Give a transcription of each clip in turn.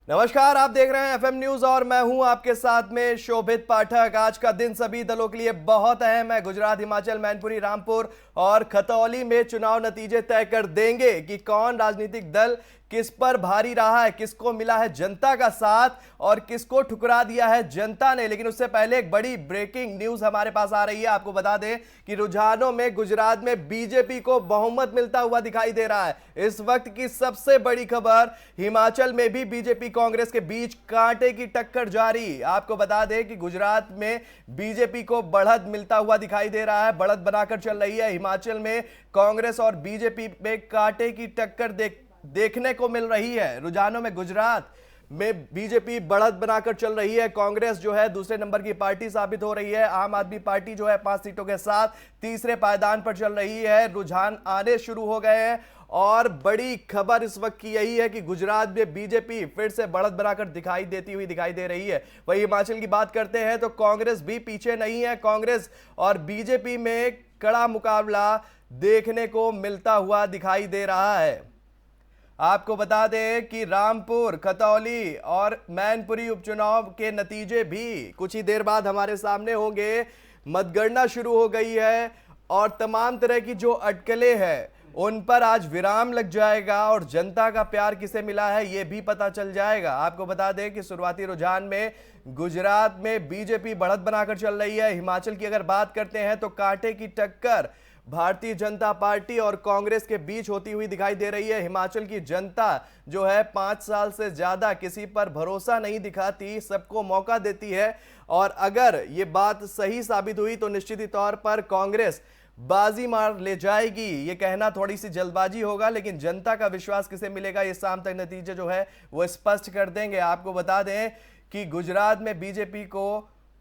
नमस्कार, आप देख रहे हैं एफएम न्यूज और मैं हूं आपके साथ में शोभित पाठक। आज का दिन सभी दलों के लिए बहुत अहम है। गुजरात, हिमाचल, मैनपुरी, रामपुर और खतौली में चुनाव नतीजे तय कर देंगे कि कौन राजनीतिक दल किस पर भारी रहा है, किसको मिला है जनता का साथ और किसको ठुकरा दिया है जनता ने। लेकिन उससे पहले एक बड़ी ब्रेकिंग न्यूज हमारे पास आ रही है। आपको बता दें कि रुझानों में गुजरात में बीजेपी को बहुमत मिलता हुआ दिखाई दे रहा है। इस वक्त की सबसे बड़ी खबर, हिमाचल में भी बीजेपी कांग्रेस के बीच कांटे की टक्कर जारी। आपको बता दें कि गुजरात में बीजेपी को बढ़त मिलता हुआ दिखाई दे रहा है, बढ़त बनाकर चल रही है। हिमाचल में कांग्रेस और बीजेपी में कांटे की टक्कर देखने को मिल रही है। रुझानों में गुजरात में बीजेपी बढ़त बनाकर चल रही है। कांग्रेस जो है दूसरे नंबर की पार्टी साबित हो रही है। आम आदमी पार्टी जो है 5 सीटों के साथ तीसरे पायदान पर चल रही है। रुझान आने शुरू हो गए हैं और बड़ी खबर इस वक्त की यही है कि गुजरात में बीजेपी फिर से बढ़त बनाकर दिखाई दे रही है। वही हिमाचल की बात करते हैं तो कांग्रेस भी पीछे नहीं है। कांग्रेस और बीजेपी में कड़ा मुकाबला देखने को मिलता हुआ दिखाई दे रहा है। आपको बता दें कि रामपुर, खतौली और मैनपुरी उपचुनाव के नतीजे भी कुछ ही देर बाद हमारे सामने होंगे। मतगणना शुरू हो गई है और तमाम तरह की जो अटकलें हैं उन पर आज विराम लग जाएगा और जनता का प्यार किसे मिला है यह भी पता चल जाएगा। आपको बता दें कि शुरुआती रुझान में गुजरात में बीजेपी बढ़त बनाकर चल रही है। हिमाचल की अगर बात करते हैं तो कांटे की टक्कर भारतीय जनता पार्टी और कांग्रेस के बीच होती हुई दिखाई दे रही है। हिमाचल की जनता जो है 5 साल से ज्यादा किसी पर भरोसा नहीं दिखाती, सबको मौका देती है और अगर ये बात सही साबित हुई तो निश्चित ही तौर पर कांग्रेस बाजी मार ले जाएगी। ये कहना थोड़ी सी जल्दबाजी होगा, लेकिन जनता का विश्वास किसे मिलेगा ये शाम तक नतीजे जो है वो स्पष्ट कर देंगे। आपको बता दें कि गुजरात में बीजेपी को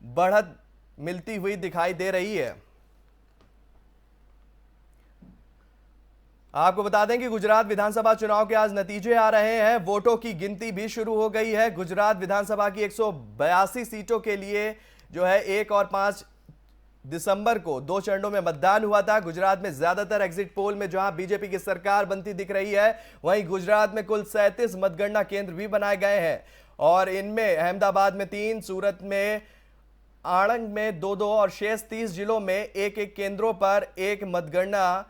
बढ़त मिलती हुई दिखाई दे रही है। आपको बता दें कि गुजरात विधानसभा चुनाव के आज नतीजे आ रहे हैं। वोटों की गिनती भी शुरू हो गई है। गुजरात विधानसभा की 182 सीटों के लिए जो है 1 और 5 दिसंबर को 2 चरणों में मतदान हुआ था। गुजरात में ज्यादातर एग्जिट पोल में जहां बीजेपी की सरकार बनती दिख रही है, वहीं गुजरात में कुल 37 मतगणना केंद्र भी बनाए गए हैं और इनमें अहमदाबाद में 3, सूरत में, आणंद में 2-2 और शेष 30 जिलों में एक केंद्रों पर एक मतगणना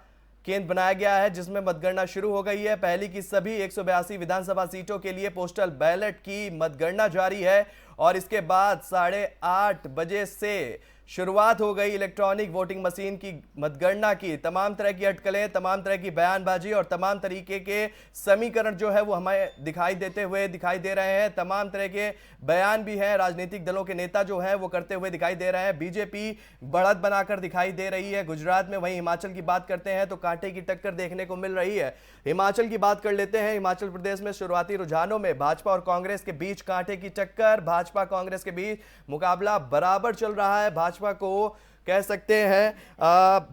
केंद्र बनाया गया है, जिसमें मतगणना शुरू हो गई है। पहली की सभी 182 विधानसभा सीटों के लिए पोस्टल बैलेट की मतगणना जारी है और इसके बाद 8:30 बजे से शुरुआत हो गई इलेक्ट्रॉनिक वोटिंग मशीन की मतगणना की। तमाम तरह की अटकलें, तमाम तरह की बयानबाजी और तमाम तरीके के समीकरण जो है वो हमें दिखाई दे रहे हैं। तमाम तरह के बयान भी हैं, राजनीतिक दलों के नेता जो हैं वो करते हुए दिखाई दे रहे हैं। बीजेपी बढ़त बनाकर दिखाई दे रही है गुजरात में। वहीं हिमाचल की बात करते हैं तो कांटे की टक्कर देखने को मिल रही है। हिमाचल की बात कर लेते हैं। हिमाचल प्रदेश में शुरुआती रुझानों में भाजपा और कांग्रेस के बीच कांटे की टक्कर, भाजपा कांग्रेस के बीच मुकाबला बराबर चल रहा है। भाजपा को कह सकते हैं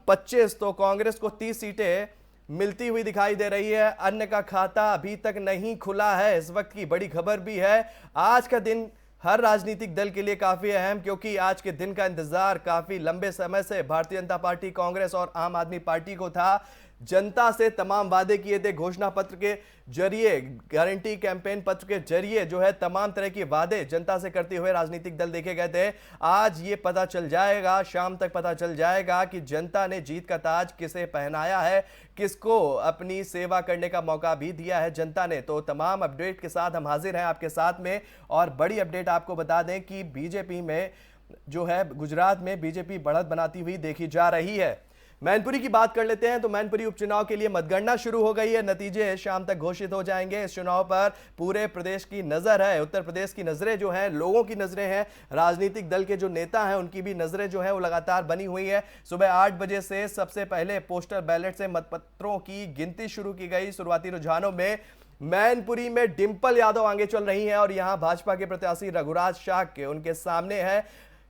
25 तो कांग्रेस को 30 सीटें मिलती हुई दिखाई दे रही है। अन्य का खाता अभी तक नहीं खुला है। इस वक्त की बड़ी खबर भी है। आज का दिन हर राजनीतिक दल के लिए काफी अहम, क्योंकि आज के दिन का इंतजार काफी लंबे समय से भारतीय जनता पार्टी, कांग्रेस और आम आदमी पार्टी को था। जनता से तमाम वादे किए थे, घोषणा पत्र के जरिए, गारंटी कैंपेन पत्र के जरिए जो है तमाम तरह के वादे जनता से करते हुए राजनीतिक दल देखे गए थे। आज ये पता चल जाएगा, शाम तक पता चल जाएगा कि जनता ने जीत का ताज किसे पहनाया है, किसको अपनी सेवा करने का मौका भी दिया है जनता ने। तो तमाम अपडेट के साथ हम हाजिर हैं आपके साथ में और बड़ी अपडेट आपको बता दें कि बीजेपी में जो है गुजरात में बीजेपी बढ़त बनाती हुई देखी जा रही है। मैनपुरी की बात कर लेते हैं तो मैनपुरी उपचुनाव के लिए मतगणना शुरू हो गई है। नतीजे शाम तक घोषित हो जाएंगे। इस चुनाव पर पूरे प्रदेश की नजर है। उत्तर प्रदेश की नजरें जो हैं, लोगों की नजरें हैं, राजनीतिक दल के जो नेता हैं उनकी भी नजरें जो हैं वो लगातार बनी हुई है। सुबह 8 बजे से सबसे पहले पोस्टल बैलेट से मतपत्रों की गिनती शुरू की गई। शुरुआती रुझानों में मैनपुरी में डिंपल यादव आगे चल रही हैं और यहां भाजपा के प्रत्याशी रघुराज शाक्य उनके सामने है।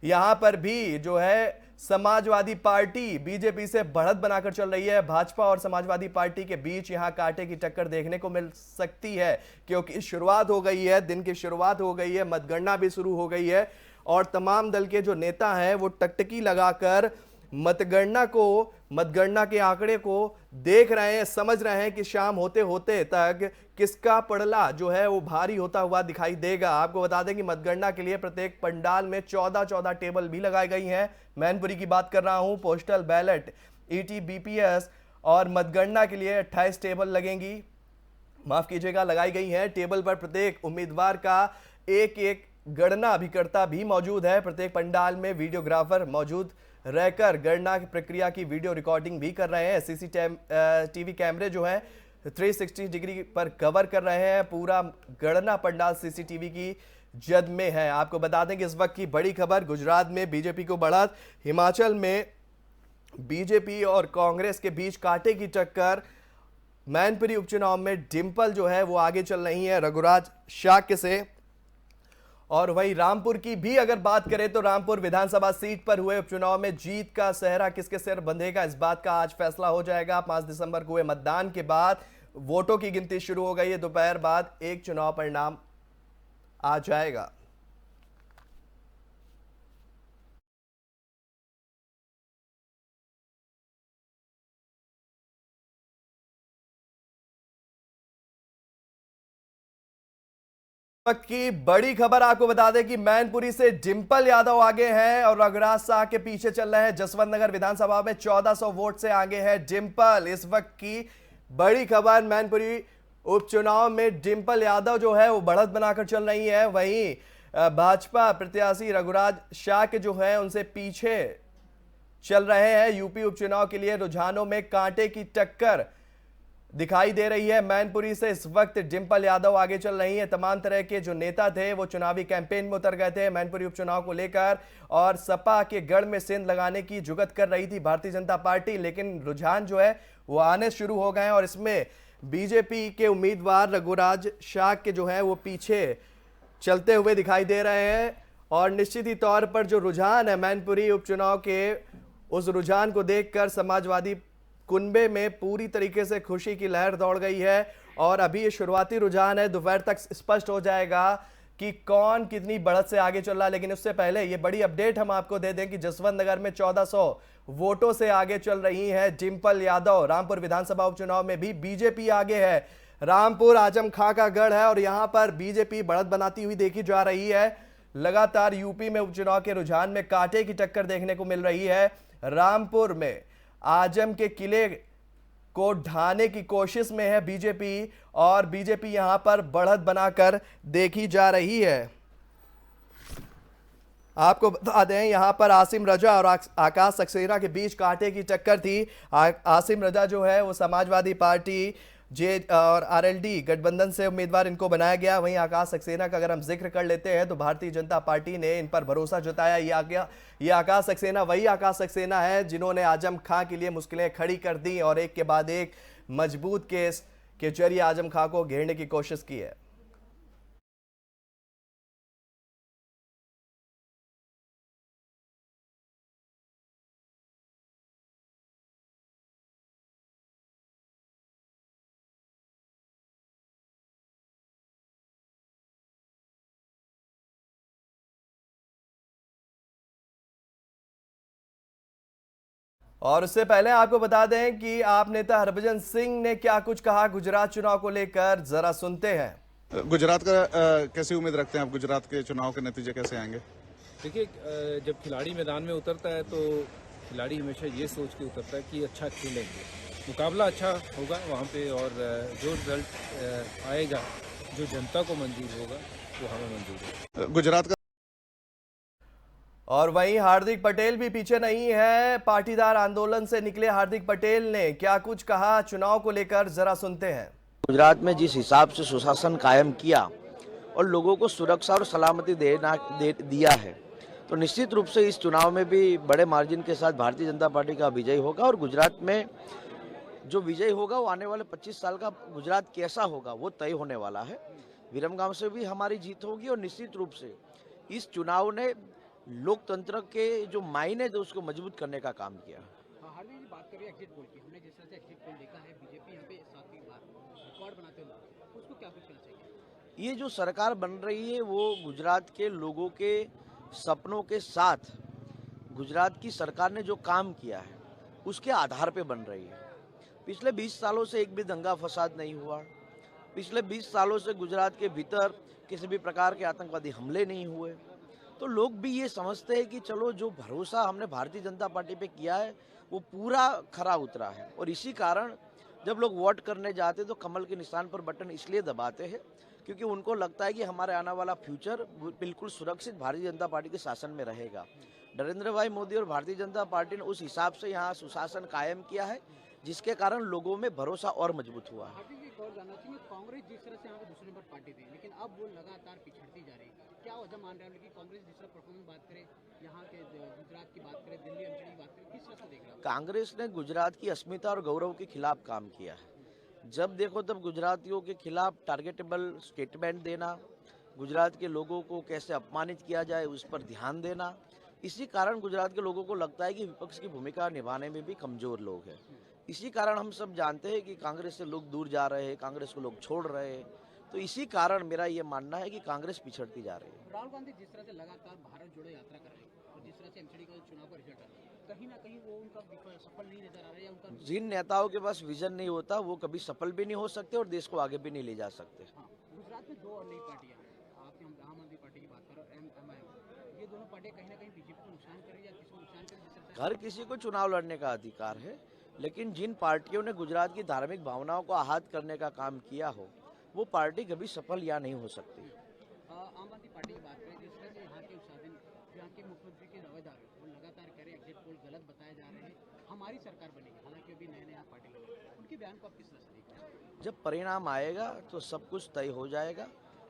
यहां पर भी जो है समाजवादी पार्टी बीजेपी से बढ़त बनाकर चल रही है। भाजपा और समाजवादी पार्टी के बीच यहां कांटे की टक्कर देखने को मिल सकती है, क्योंकि शुरुआत हो गई है, दिन की शुरुआत हो गई है, मतगणना भी शुरू हो गई है और तमाम दल के जो नेता हैं वो टकटकी लगाकर मतगणना के आंकड़े को देख रहे हैं, समझ रहे हैं कि शाम होते होते तक किसका पड़ला जो है वो भारी होता हुआ दिखाई देगा। आपको बता दें कि मतगणना के लिए प्रत्येक पंडाल में 14 टेबल भी लगाई गई हैं। मैनपुरी की बात कर रहा हूं। पोस्टल बैलेट, ईटीबीपीएस और मतगणना के लिए 28 टेबल लगेंगी, माफ कीजिएगा, लगाई गई हैं। टेबल पर प्रत्येक उम्मीदवार का एक एक गणना अभिकर्ता भी मौजूद है। प्रत्येक पंडाल में वीडियोग्राफर मौजूद रहकर गणना की प्रक्रिया की वीडियो रिकॉर्डिंग भी कर रहे हैं। सीसीटीवी कैमरे जो है 360 डिग्री पर कवर कर रहे हैं। पूरा गणना पंडाल सीसीटीवी की जद में है। आपको बता दें कि इस वक्त की बड़ी खबर, गुजरात में बीजेपी को बढ़त, हिमाचल में बीजेपी और कांग्रेस के बीच कांटे की टक्कर। मैनपुरी उपचुनाव में डिंपल जो है वो आगे चल रही है रघुराज शाक्य से। और वहीं रामपुर की भी अगर बात करें तो रामपुर विधानसभा सीट पर हुए उपचुनाव में जीत का सेहरा किसके सिर बंधेगा, इस बात का आज फैसला हो जाएगा। 5 दिसंबर को हुए मतदान के बाद वोटों की गिनती शुरू हो गई है। दोपहर बाद एक चुनाव परिणाम आ जाएगा। वक्त की बड़ी खबर आपको बता दें कि मैनपुरी से डिंपल यादव आगे हैं और रघुराज शाह के पीछे चल रहे हैं। जसवंत नगर विधानसभा में 1400 वोट से आगे है डिंपल। इस वक्त की बड़ी खबर, मैनपुरी उपचुनाव में डिंपल यादव जो है वो बढ़त बनाकर चल रही है। वहीं भाजपा प्रत्याशी रघुराज शाह के जो है उनसे पीछे चल रहे हैं। यूपी उपचुनाव के लिए रुझानों में कांटे की टक्कर दिखाई दे रही है। मैनपुरी से इस वक्त डिंपल यादव आगे चल रही हैं। तमाम तरह के जो नेता थे वो चुनावी कैंपेन में उतर गए थे मैनपुरी उपचुनाव को लेकर, और सपा के गढ़ में सेंध लगाने की जुगत कर रही थी भारतीय जनता पार्टी, लेकिन रुझान जो है वो आने शुरू हो गए हैं और इसमें बीजेपी के उम्मीदवार रघुराज शाह के जो है वो पीछे चलते हुए दिखाई दे रहे हैं। और निश्चित ही तौर पर जो रुझान है मैनपुरी उपचुनाव के, उस रुझान को देखकर समाजवादी कुनबे में पूरी तरीके से खुशी की लहर दौड़ गई है। और अभी ये शुरुआती रुझान है, दोपहर तक स्पष्ट हो जाएगा कि कौन कितनी बढ़त से आगे चल रहा है। लेकिन उससे पहले ये बड़ी अपडेट हम आपको दे दें कि जसवंत नगर में 1400 वोटों से आगे चल रही है डिंपल यादव। रामपुर विधानसभा उपचुनाव में भी बीजेपी आगे है। रामपुर आजम खां का गढ़ है और यहां पर बीजेपी बढ़त बनाती हुई देखी जा रही है। लगातार यूपी में उपचुनाव के रुझान में कांटे की टक्कर देखने को मिल रही है। रामपुर में आजम के किले को ढाने की कोशिश में है बीजेपी, और बीजेपी यहां पर बढ़त बनाकर देखी जा रही है। आपको बता दें यहां पर आसिम रजा और आकाश सक्सेना के बीच कांटे की टक्कर थी। आसिम रजा जो है वो समाजवादी पार्टी जे और आरएलडी गठबंधन से उम्मीदवार इनको बनाया गया। वहीं आकाश सक्सेना का अगर हम जिक्र कर लेते हैं तो भारतीय जनता पार्टी ने इन पर भरोसा जताया। ये आकाश सक्सेना वही आकाश सक्सेना है जिन्होंने आजम खां के लिए मुश्किलें खड़ी कर दी और एक के बाद एक मजबूत केस के जरिए आजम खां को घेरने की कोशिश की है। और उससे पहले आपको बता दें कि आप नेता हरभजन सिंह ने क्या कुछ कहा गुजरात चुनाव को लेकर, जरा सुनते हैं। गुजरात का कैसी उम्मीद रखते हैं आप? गुजरात के चुनाव के नतीजे कैसे आएंगे? देखिए, जब खिलाड़ी मैदान में उतरता है तो खिलाड़ी हमेशा ये सोच के उतरता है कि अच्छा खेलेंगे, मुकाबला अच्छा होगा वहाँ पे, और जो रिजल्ट आएगा, जो जनता को मंजूर होगा, वो हमें मंजूर है। गुजरात का और वहीं हार्दिक पटेल भी पीछे नहीं है। पाटीदार आंदोलन से निकले हार्दिक पटेल ने क्या कुछ कहा चुनाव को लेकर, जरा सुनते हैं। गुजरात में जिस हिसाब से सुशासन कायम किया और लोगों को सुरक्षा और सलामती दिया है, तो निश्चित रूप से इस चुनाव में भी बड़े मार्जिन के साथ भारतीय जनता पार्टी का विजय होगा। और गुजरात में जो विजय होगा वो आने वाले 25 साल का गुजरात कैसा होगा वो तय होने वाला है। विरमगांव से भी हमारी जीत होगी और निश्चित रूप से इस चुनाव ने लोकतंत्र के जो मायने थे उसको मजबूत करने का काम किया। हाल ही बात करें एग्जिट पोल की, हमने जिस तरह से एग्जिट पोल देखा है, बीजेपी यहाँ पे 7वीं बार रिकॉर्ड बनाते हुए, उसको क्या कुछ कहना चाहिए? ये जो सरकार बन रही है वो गुजरात के लोगों के सपनों के साथ गुजरात की सरकार ने जो काम किया है उसके आधार पे बन रही है। पिछले 20 सालों से एक भी दंगा फसाद नहीं हुआ। पिछले 20 सालों से गुजरात के भीतर किसी भी प्रकार के आतंकवादी हमले नहीं हुए। तो लोग भी ये समझते हैं कि चलो जो भरोसा हमने भारतीय जनता पार्टी पे किया है वो पूरा खरा उतरा है। और इसी कारण जब लोग वोट करने जाते हैं तो कमल के निशान पर बटन इसलिए दबाते हैं क्योंकि उनको लगता है कि हमारे आने वाला फ्यूचर बिल्कुल सुरक्षित भारतीय जनता पार्टी के शासन में रहेगा। नरेंद्र भाई मोदी और भारतीय जनता पार्टी ने उस हिसाब से यहाँ सुशासन कायम किया है जिसके कारण लोगों में भरोसा और मजबूत हुआ है। कांग्रेस जिस तरह से यहाँ पे दूसरे नंबर पार्टी थी लेकिन अब वो लगातार पिछड़ती जा रही है, क्या वजह मान रहे हैं? लेकिन कांग्रेस जिस तरह परफॉर्मेंस बात करे, यहाँ के गुजरात की बात करें, दिल्ली एमसीडी की बात करें, किस तरह से देख रहे हैं? कांग्रेस ने गुजरात की अस्मिता और गौरव के खिलाफ काम किया है। जब देखो तब गुजरातियों के खिलाफ टारगेटेबल स्टेटमेंट देना, गुजरात के लोगों को कैसे अपमानित किया जाए उस पर ध्यान देना, इसी कारण गुजरात के लोगों को लगता है कि विपक्ष की भूमिका निभाने में भी कमजोर लोग हैं। इसी कारण हम सब जानते हैं कि कांग्रेस से लोग दूर जा रहे हैं, कांग्रेस को लोग छोड़ रहे हैं। तो इसी कारण मेरा ये मानना है कि कांग्रेस पिछड़ती जा रही है। राहुल गांधी जिस तरह से लगातार भारत जोड़ो यात्रा कर रहे हैं और जिस तरह से एमसीडी का चुनाव का रिजल्ट आ रहा है, कहीं ना कहीं वो उनका सफल नहीं नजर आ रहा है या उनका जिन नेताओं के पास विजन नहीं होता वो कभी सफल भी नहीं हो सकते और देश को आगे भी नहीं ले जा सकते। हाँ, गुजरात में दो और नई पार्टियां हैं, आपने आम आदमी पार्टी की बात करो, एमआईएम, ये दोनों पार्टियां कहीं ना कहीं बीजेपी को नुकसान करें या किसी को नुकसान करें? जिस तरह से हर किसी को चुनाव लड़ने का अधिकार है, लेकिन जिन पार्टियों ने गुजरात की धार्मिक भावनाओं को आहत करने का काम किया हो वो पार्टी कभी सफल या नहीं हो सकती। आम आदमी पार्टी की बात करें, जिस तरह से यहाँ के उत्साधन, यहाँ के मुख्यमंत्री के दावेदार हैं, वो लगातार कह रहे हैं एग्जिट पोल गलत बताए जा रहे हैं, हमारी सरकार बनेगी, हालांकि अभी नए नया पार्टी लगे, उनके बयान को आप किस तरह से देखते हैं? जब परिणाम आएगा तो सब कुछ तय हो जाएगा।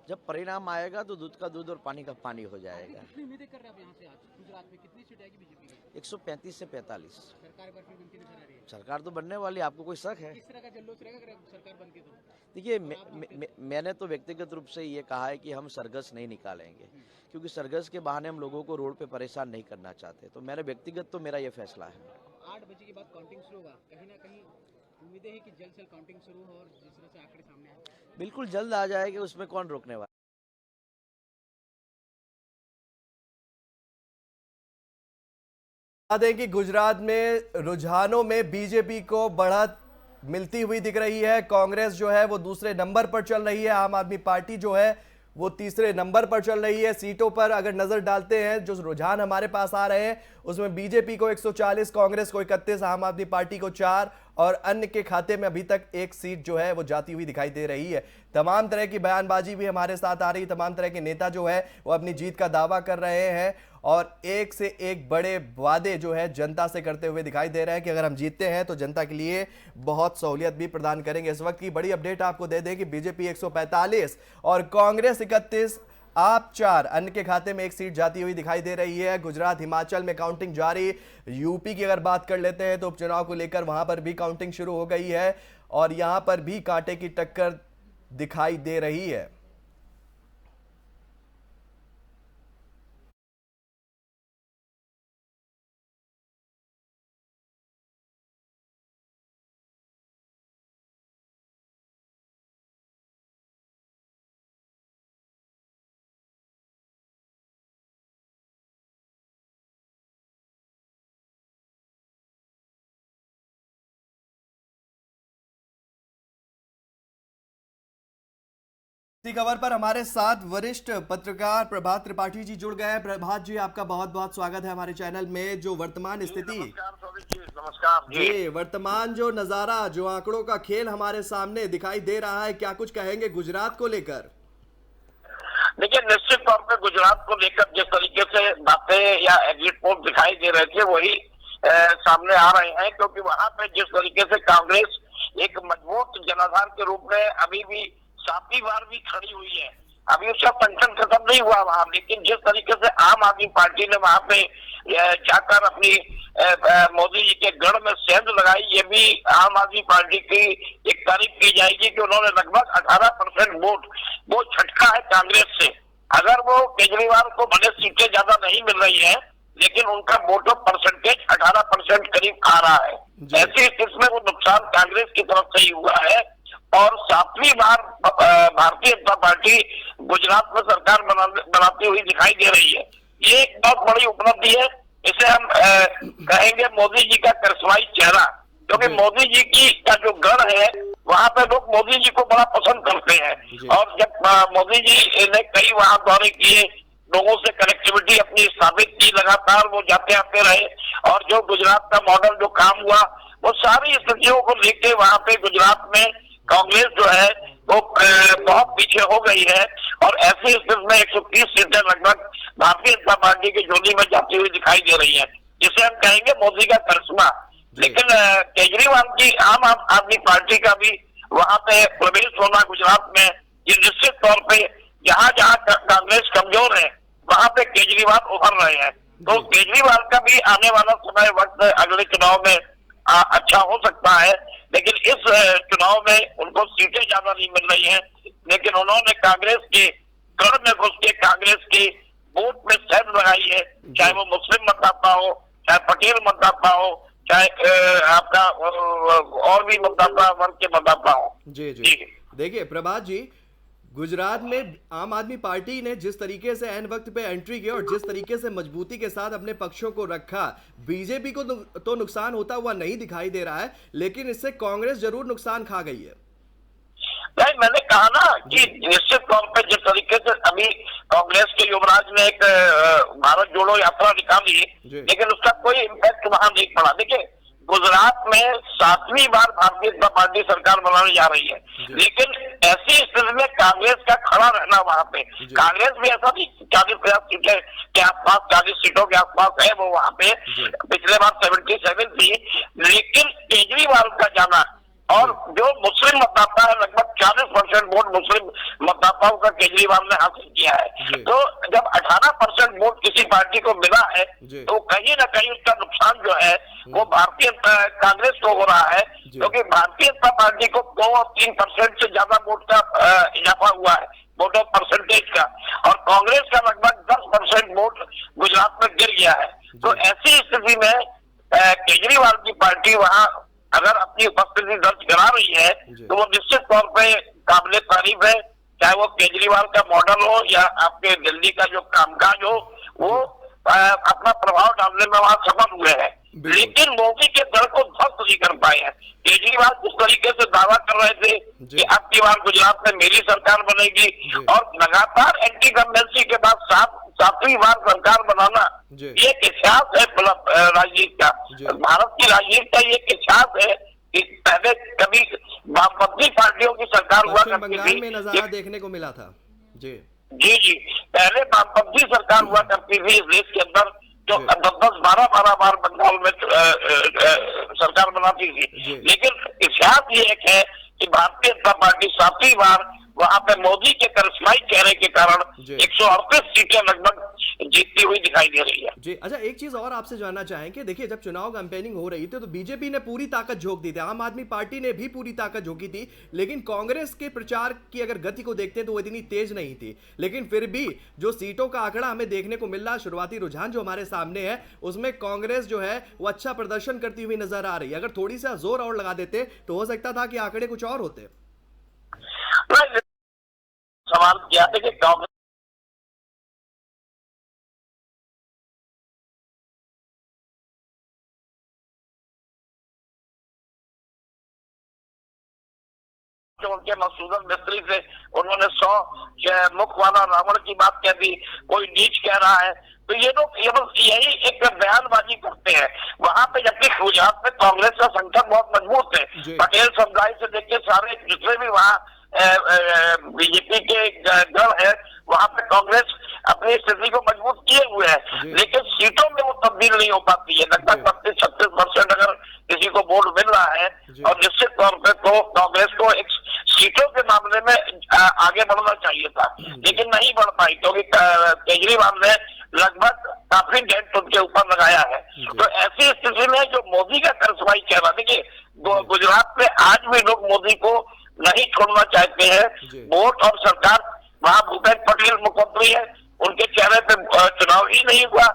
जब परिणाम आएगा तो दूध का दूध और पानी का पानी हो जाएगा। कितनी उम्मीदें कर रहे हैं आप यहाँ से? आज गुजरात में कितनी सीट आएगी बीजेपी की? 135 से 45 सरकार एक बार फिर बनती नजर आ रही है? सरकार तो बनने वाली, आपको कोई शक है? किस तरह का जल्लोष रहेगा अगर सरकार बनती तो? देखिए मैंने तो व्यक्तिगत रूप से ये कहा है कि हम सरगस नहीं निकालेंगे क्योंकि सरगस के बहाने हम लोगों को रोड पे परेशान नहीं करना चाहते। तो मेरा व्यक्तिगत तो मेरा ये फैसला है। 8 बजे के बाद काउंटिंग शुरू होगा, कहीं ना कहीं उम्मीदें है कि जल्द से जल्द काउंटिंग शुरू हो और जिस तरह से आंकड़े सामने आए। बिल्कुल जल्द आ जाएगा, उसमें कौन रोकने वाला। बता दें कि गुजरात में रुझानों में बीजेपी को बढ़त मिलती हुई दिख रही है। कांग्रेस जो है वो दूसरे नंबर पर चल रही है, आम आदमी पार्टी जो है वो तीसरे नंबर पर चल रही है। सीटों पर अगर नजर डालते हैं, जो रुझान हमारे पास आ रहे हैं उसमें बीजेपी को 140, कांग्रेस को 31, आम आदमी पार्टी को 4 और अन्य के खाते में अभी तक 1 सीट जो है वो जाती हुई दिखाई दे रही है। तमाम तरह की बयानबाजी भी हमारे साथ आ रही है, तमाम तरह के नेता जो है वो अपनी जीत का दावा कर रहे हैं और एक से एक बड़े वादे जो है जनता से करते हुए दिखाई दे रहे हैं कि अगर हम जीतते हैं तो जनता के लिए बहुत सहूलियत भी प्रदान करेंगे। इस वक्त की बड़ी अपडेट आपको दे दें कि बीजेपी 145 और कांग्रेस 31, आप 4, अन्य के खाते में 1 सीट जाती हुई दिखाई दे रही है। गुजरात, हिमाचल में काउंटिंग जारी। यूपी की अगर बात कर लेते हैं तो उपचुनाव को लेकर वहां पर भी काउंटिंग शुरू हो गई है और यहां पर भी कांटे की टक्कर दिखाई दे रही है। इसी खबर पर हमारे साथ वरिष्ठ पत्रकार प्रभात त्रिपाठी जी जुड़ गए हैं। प्रभात जी, आपका बहुत बहुत स्वागत है हमारे चैनल में। जो वर्तमान स्थिति, नमस्कार जी, वर्तमान जो नजारा, जो आंकड़ों का खेल हमारे सामने दिखाई दे रहा है, क्या कुछ कहेंगे गुजरात को लेकर? देखिए, निश्चित तौर पे गुजरात को लेकर जिस तरीके से बातें या एग्जिट पोल दिखाई दे रहे थे वही सामने आ रहे हैं, क्योंकि वहां पे जिस तरीके से कांग्रेस एक मजबूत जनाधार के रूप में अभी भी 7वीं बार भी खड़ी हुई है। अभी उसका पंचन खत्म नहीं हुआ वहां, लेकिन जिस तरीके से आम आदमी पार्टी ने वहां पे जाकर अपनी मोदी जी के गढ़ में सेंध लगाई, ये भी आम आदमी पार्टी की एक तारीफ की जाएगी कि उन्होंने लगभग 18% वोट वो छटका है कांग्रेस से। अगर वो केजरीवाल को भले सीटें ज्यादा नहीं मिल रही है लेकिन उनका वोटों परसेंटेज 18% करीब आ रहा है। ऐसी स्थिति में वो नुकसान कांग्रेस की तरफ से ही हुआ है और 7वीं बार भारतीय जनता पार्टी गुजरात में सरकार बनाती हुई दिखाई दे रही है। ये एक बहुत बड़ी उपलब्धि है इसे हम कहेंगे मोदी जी का करिश्माई चेहरा, क्योंकि मोदी जी की का जो गढ़ है वहां पे लोग मोदी जी को बड़ा पसंद करते हैं। और जब मोदी जी ने कई वहां दौरे किए, लोगों से कनेक्टिविटी अपनी स्थापित की, लगातार वो जाते आते रहे, और जो गुजरात का मॉडल जो काम हुआ वो सारी स्थितियों को लेके वहां पे गुजरात में कांग्रेस जो है वो बहुत पीछे हो गई है। और ऐसी स्थिति में 130 सीटें लगभग भारतीय जनता पार्टी की झोली में जाती हुई दिखाई दे रही है, जिसे हम कहेंगे मोदी का करिश्मा। लेकिन केजरीवाल की आम आदमी पार्टी का भी वहां पे प्रवेश होना गुजरात में, ये निश्चित तौर पे जहां जहां कांग्रेस कमजोर है वहां पे केजरीवाल उभर रहे हैं। तो केजरीवाल का भी आने वाला समय वक्त अगले चुनाव में अच्छा हो सकता है, लेकिन इस चुनाव में उनको सीटें ज्यादा नहीं मिल रही हैं। लेकिन उन्होंने कांग्रेस के गढ़ में घुस के कांग्रेस की वोट में शहद लगाई है, चाहे वो मुस्लिम मतदाता हो, चाहे पटेल मतदाता हो, चाहे आपका और भी मतदाता वर्ग के मतदाता हो। जी। देखिए प्रभात जी, गुजरात में आम आदमी पार्टी ने जिस तरीके से एन वक्त पे एंट्री की और जिस तरीके से मजबूती के साथ अपने पक्षों को रखा, बीजेपी को तो नुकसान होता हुआ नहीं दिखाई दे रहा है, लेकिन इससे कांग्रेस जरूर नुकसान खा गई है। नहीं, मैंने कहा ना कि निश्चित तौर पर जिस तरीके से अभी कांग्रेस के युवराज ने एक भारत जोड़ो यात्रा निकाली, लेकिन उसका कोई इम्पैक्ट वहां नहीं पड़ा। देखिए गुजरात में 7वीं बार भारतीय जनता पार्टी सरकार बनाने जा रही है, लेकिन ऐसी स्थिति में कांग्रेस का खड़ा रहना वहां पे, कांग्रेस भी ऐसा नहीं 40-50 सीटें के आसपास, 40 सीटों के आसपास है वो वहां पे, पिछले बार 77 थी। लेकिन केजरीवाल का जाना और जो मुस्लिम मतदाता है, लगभग 40% वोट मुस्लिम मतदाताओं का केजरीवाल ने हासिल किया है। तो जब 18% वोट किसी पार्टी को मिला है तो कहीं ना कहीं उसका नुकसान जो है वो भारतीय कांग्रेस को हो रहा है, क्योंकि भारतीय जनता पार्टी को 2 और 3% से ज्यादा वोट का इजाफा हुआ है, वोट ऑफ परसेंटेज का, और कांग्रेस का लगभग 10% वोट गुजरात में गिर गया है। तो ऐसी स्थिति में केजरीवाल की पार्टी वहां अगर अपनी उपस्थिति दर्ज करा रही है तो वो निश्चित तौर पे काबिले तारीफ है, चाहे वो केजरीवाल का मॉडल हो या आपके दिल्ली का जो कामकाज हो, वो अपना प्रभाव डालने में वहां सफल हुए हैं। लेकिन मोदी के दल को ध्वस्त नहीं कर पाए हैं। केजरीवाल जिस तरीके से दावा कर रहे थे कि अब की बार गुजरात में मेरी सरकार बनेगी, और लगातार एंटी इनकम्बेंसी के बाद 7वीं बार सरकार बनाना, ये एक इतिहास है राजनीति का, भारत की राजनीति का ये एक इतिहास है कि पहले कभी वामपंथी पार्टियों की सरकार हुआ करती थी, में नजारा देखने को मिला था। जी, पहले वामपंथी सरकार हुआ करती थी इस देश के अंदर, जो 10-12 बार बंगाल में सरकार बनाती थी। लेकिन इतिहास ये एक है कि भारतीय जनता पार्टी 7वीं बार वहां पे मोदी के करिश्माई चेहरे के कारण 138 सीटें लगभग जीतती हुई दिखाई दे रही है। जी अच्छा, एक चीज और आपसे जानना चाहेंगे, देखिए जब चुनाव कैंपेनिंग हो रही थी तो बीजेपी ने पूरी ताकत झोंक दी थी, आम आदमी पार्टी ने भी पूरी ताकत झोंकी थी, लेकिन कांग्रेस के प्रचार की अगर गति को देखते हैं तो वो इतनी तेज नहीं थी। लेकिन फिर भी जो सीटों का आंकड़ा हमें देखने को मिल रहा है, शुरुआती रुझान जो हमारे सामने है, उसमें कांग्रेस जो है वो अच्छा प्रदर्शन करती हुई नजर आ रही है। अगर थोड़ी सा जोर और लगा देते तो हो सकता था कि आंकड़े कुछ और होते। सवाल किया था कि कांग्रेस उनके मसूदन मिस्त्री से उन्होंने 100 मुख वाला रावण की बात कह दी, कोई नीच कह रहा है, तो ये लोग यही एक बयानबाजी करते हैं वहां पे। जबकि गुजरात में कांग्रेस का संगठन बहुत मजबूत है, पटेल समुदाय से लेकर सारे जितने भी वहाँ बीजेपी के गढ़ है वहां पे कांग्रेस अपनी स्थिति को मजबूत किए हुए है, लेकिन सीटों में वो तब्दील नहीं हो पाती है। लगभग 35-36% अगर किसी को वोट मिल रहा है, और निश्चित तौर पे तो कांग्रेस को एक सीटों के मामले में आगे बढ़ना चाहिए था, लेकिन नहीं बढ़ पाई, क्योंकि केजरीवाल ने लगभग काफी डेट उनके ऊपर लगाया है। तो ऐसी स्थिति में जो मोदी का करिश्माई चेहरा, देखिए गुजरात में आज भी लोग मोदी को नहीं छोड़ना चाहते हैं। वोट और सरकार वहाँ भूपेश पटेल मुख्यमंत्री है, उनके चेहरे पे चुनाव ही नहीं हुआ,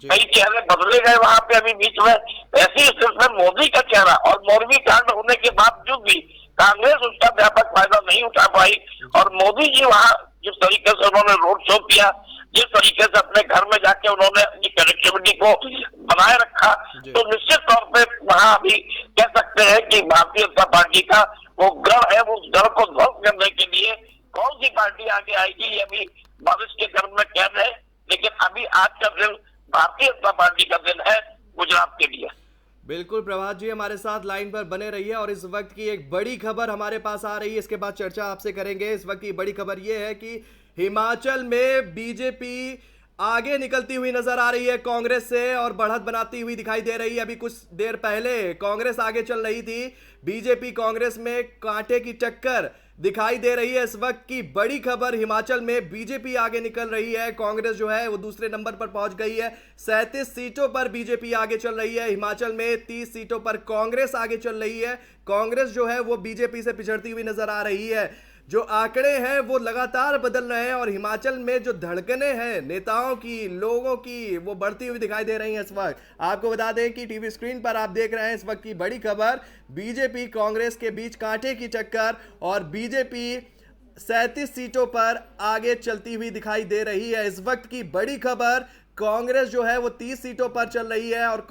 कई चेहरे बदले गए वहां पे अभी बीच में। ऐसी स्थिति में मोदी का चेहरा, और मोरबी कांड होने के बावजूद भी कांग्रेस उसका व्यापक फायदा नहीं उठा पाई, और मोदी जी वहाँ जिस तरीके से उन्होंने रोड शो किया, जिस तरीके से अपने घर में जाके उन्होंने अपनी कनेक्टिविटी को बनाए रखा, तो निश्चित तौर पे वहां अभी कह सकते हैं कि भारतीय जनता पार्टी का वो गढ़ है, वो उस गढ़ को ध्वस्त करने के लिए कौन सी पार्टी आगे आएगी ये अभी भविष्य के गर्भ में कैद है। लेकिन अभी आज का दिन भारतीय जनता पार्टी का दिन है गुजरात के लिए। बिल्कुल प्रभात जी हमारे साथ लाइन पर बने रहिए और इस वक्त की एक बड़ी खबर हमारे पास आ रही है, इसके बाद चर्चा आपसे करेंगे। इस वक्त की बड़ी खबर यह है कि हिमाचल में बीजेपी आगे निकलती हुई नजर आ रही है कांग्रेस से और बढ़त बनाती हुई दिखाई दे रही है। अभी कुछ देर पहले कांग्रेस आगे चल रही थी, बीजेपी कांग्रेस में कांटे की टक्कर दिखाई दे रही है। इस वक्त की बड़ी खबर, हिमाचल में बीजेपी आगे निकल रही है, कांग्रेस जो है वो दूसरे नंबर पर पहुंच गई है। 37 सीटों पर बीजेपी आगे चल रही है, हिमाचल में 30 सीटों पर कांग्रेस आगे चल रही है। कांग्रेस जो है वो बीजेपी से पिछड़ती हुई नजर आ रही है। जो आंकड़े हैं वो लगातार बदल रहे हैं और हिमाचल में जो धड़कने हैं नेताओं की, लोगों की, वो बढ़ती हुई दिखाई दे रही हैं। इस वक्त आपको बता दें कि टीवी स्क्रीन पर आप देख रहे हैं इस वक्त की बड़ी खबर, बीजेपी कांग्रेस के बीच कांटे की टक्कर और बीजेपी 37 सीटों पर आगे चलती हुई दिखाई दे रही है। इस वक्त की बड़ी खबर, कांग्रेस जो है वो 30 सीटों पर चल रही है और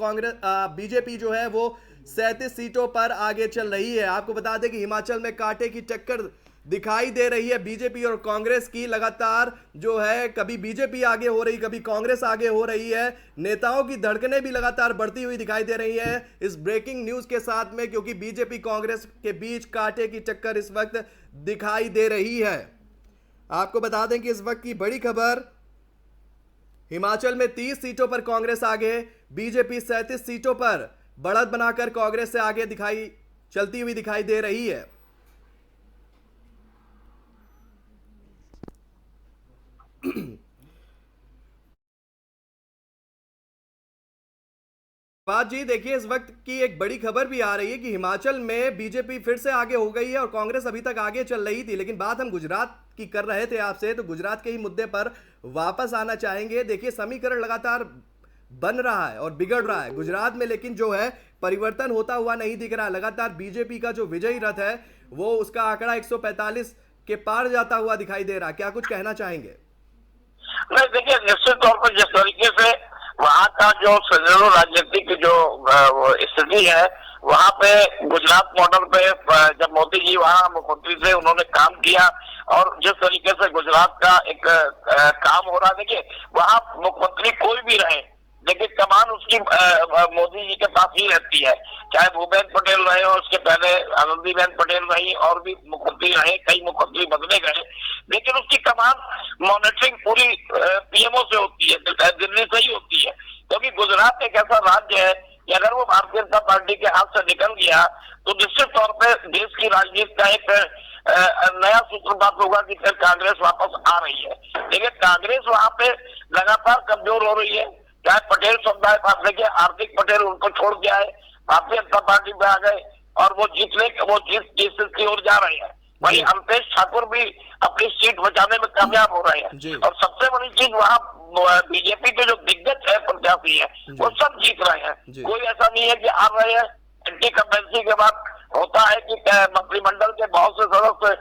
बीजेपी जो है वो 37 सीटों पर आगे चल रही है। आपको बता दें कि हिमाचल में कांटे की टक्कर दिखाई दे रही है बीजेपी और कांग्रेस की। लगातार जो है कभी बीजेपी आगे हो रही, कभी कांग्रेस आगे हो रही है। नेताओं की धड़कनें भी लगातार बढ़ती हुई दिखाई दे रही है इस ब्रेकिंग न्यूज के साथ में, क्योंकि बीजेपी कांग्रेस के बीच कांटे की टक्कर इस वक्त दिखाई दे रही है। आपको बता दें कि इस वक्त की बड़ी खबर, हिमाचल में 30 सीटों पर कांग्रेस आगे, बीजेपी 37 सीटों पर बढ़त बनाकर कांग्रेस से आगे चलती हुई दिखाई दे रही है। बात जी देखिए, इस वक्त की एक बड़ी खबर भी आ रही है कि हिमाचल में बीजेपी फिर से आगे हो गई है और कांग्रेस अभी तक आगे चल रही थी। लेकिन बात हम गुजरात की कर रहे थे आपसे, तो गुजरात के ही मुद्दे पर वापस आना चाहेंगे। देखिए समीकरण लगातार बन रहा है और बिगड़ रहा है गुजरात में, लेकिन जो है परिवर्तन होता हुआ नहीं दिख रहा। लगातार बीजेपी का जो विजयी रथ है वो उसका आंकड़ा 145 के पार जाता हुआ दिखाई दे रहा है। क्या कुछ कहना चाहेंगे? नहीं, देखिए निश्चित तौर पर जिस तरीके से वहाँ का जो सजनो राजनीतिक जो स्थिति है, वहाँ पे गुजरात मॉडल पे जब मोदी जी वहाँ मुख्यमंत्री थे उन्होंने काम किया और जिस तरीके से गुजरात का एक काम हो रहा है, देखिए वहाँ मुख्यमंत्री कोई भी रहे लेकिन कमान उसकी मोदी जी के पास ही रहती है। चाहे भूपेंद्र पटेल रहे और उसके पहले आनंदीबेन पटेल रही और भी मुख्यमंत्री रहे, कई मुख्यमंत्री बदले गए, लेकिन उसकी कमान मॉनिटरिंग पूरी पीएमओ से होती है, दिल्ली से ही होती है। क्योंकि गुजरात एक ऐसा राज्य है कि अगर वो भारतीय जनता पार्टी के हाथ से निकल गया तो निश्चित तौर पर देश की राजनीति का एक नया सूत्रपात होगा कि फिर कांग्रेस वापस आ रही है। लेकिन कांग्रेस वहां पे लगातार कमजोर हो रही है। चाहे पटेल समुदाय पास देखिए, हार्दिक पटेल उनको छोड़ के आए, भारतीय जनता पार्टी में आ गए और वो जीत की ओर जा रहे हैं। वहीं अल्पेश ठाकुर भी अपनी सीट बचाने में कामयाब हो रहे हैं। और सबसे बड़ी चीज वहाँ बीजेपी के जो दिग्गज है प्रत्याशी है वो सब जीत रहे हैं। कोई ऐसा नहीं है कि आ रहे हैं। एंटी कंपेंसी के बाद होता है कि मंत्रिमंडल के बहुत से सदस्य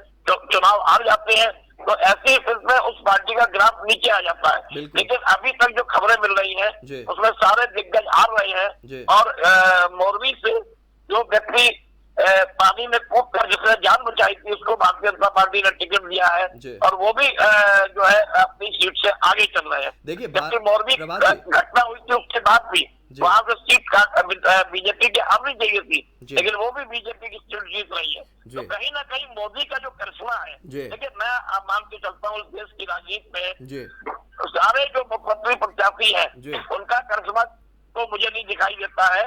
चुनाव हार जाते हैं, तो ऐसी स्थिति में उस पार्टी का ग्राफ नीचे आ जाता है। लेकिन अभी तक जो खबरें मिल रही हैं उसमें सारे दिग्गज हार रहे हैं। और मोरबी से जो व्यक्ति पानी में कूद कर जिसने जान बचाई थी उसको भारतीय जनता पार्टी ने टिकट दिया है और वो भी जो है अपनी सीट से आगे चल रहे हैं। देखिए जबकि मोरबी घटना हुई थी उसके बाद भी वहां से सीट बीजेपी की आनी चाहिए थी, लेकिन वो भी बीजेपी की सीट जीत रही है। तो कहीं ना कहीं मोदी का जो करिश्मा है, लेकिन मैं मान के चलता हूँ देश की राजनीति में सारे जो मुख्यमंत्री प्रत्याशी है उनका करिश्मा तो मुझे नहीं दिखाई देता है।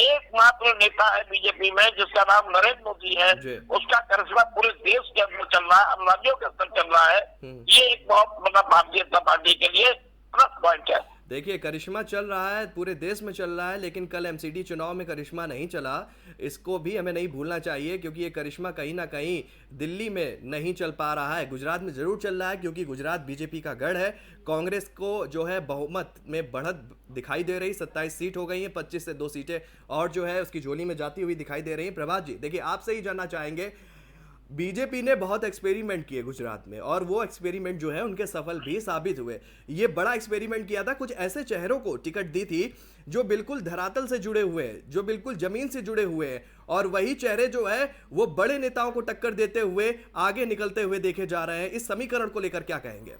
एकमात्र नेता है बीजेपी में जिसका नाम नरेंद्र मोदी है, उसका करिश्मा पूरे देश के अंदर चल रहा है, राज्यों के अंदर चल रहा है। ये एक बहुत बड़ा भारतीय जनता पार्टी के लिए प्लस पॉइंट है। देखिए करिश्मा चल रहा है, पूरे देश में चल रहा है, लेकिन कल एमसीडी चुनाव में करिश्मा नहीं चला। इसको भी हमें नहीं भूलना चाहिए क्योंकि ये करिश्मा कहीं ना कहीं दिल्ली में नहीं चल पा रहा है, गुजरात में जरूर चल रहा है क्योंकि गुजरात बीजेपी का गढ़ है। कांग्रेस को जो है बहुमत में बढ़त दिखाई दे रही, 27 सीट हो गई हैं, 25 से 2 सीटें और जो है उसकी झोली में जाती हुई दिखाई दे रही हैं। प्रभात जी देखिए आपसे ही जानना चाहेंगे, बीजेपी ने बहुत एक्सपेरिमेंट किए गुजरात में, और वो एक्सपेरिमेंट जो है उनके सफल भी साबित हुए। ये बड़ा एक्सपेरिमेंट किया था, कुछ ऐसे चेहरों को टिकट दी थी जो बिल्कुल धरातल से जुड़े हुए हैं, जो बिल्कुल जमीन से जुड़े हुए हैं, और वही चेहरे जो है वो बड़े नेताओं को टक्कर देते हुए आगे निकलते हुए देखे जा रहे हैं। इस समीकरण को लेकर क्या कहेंगे?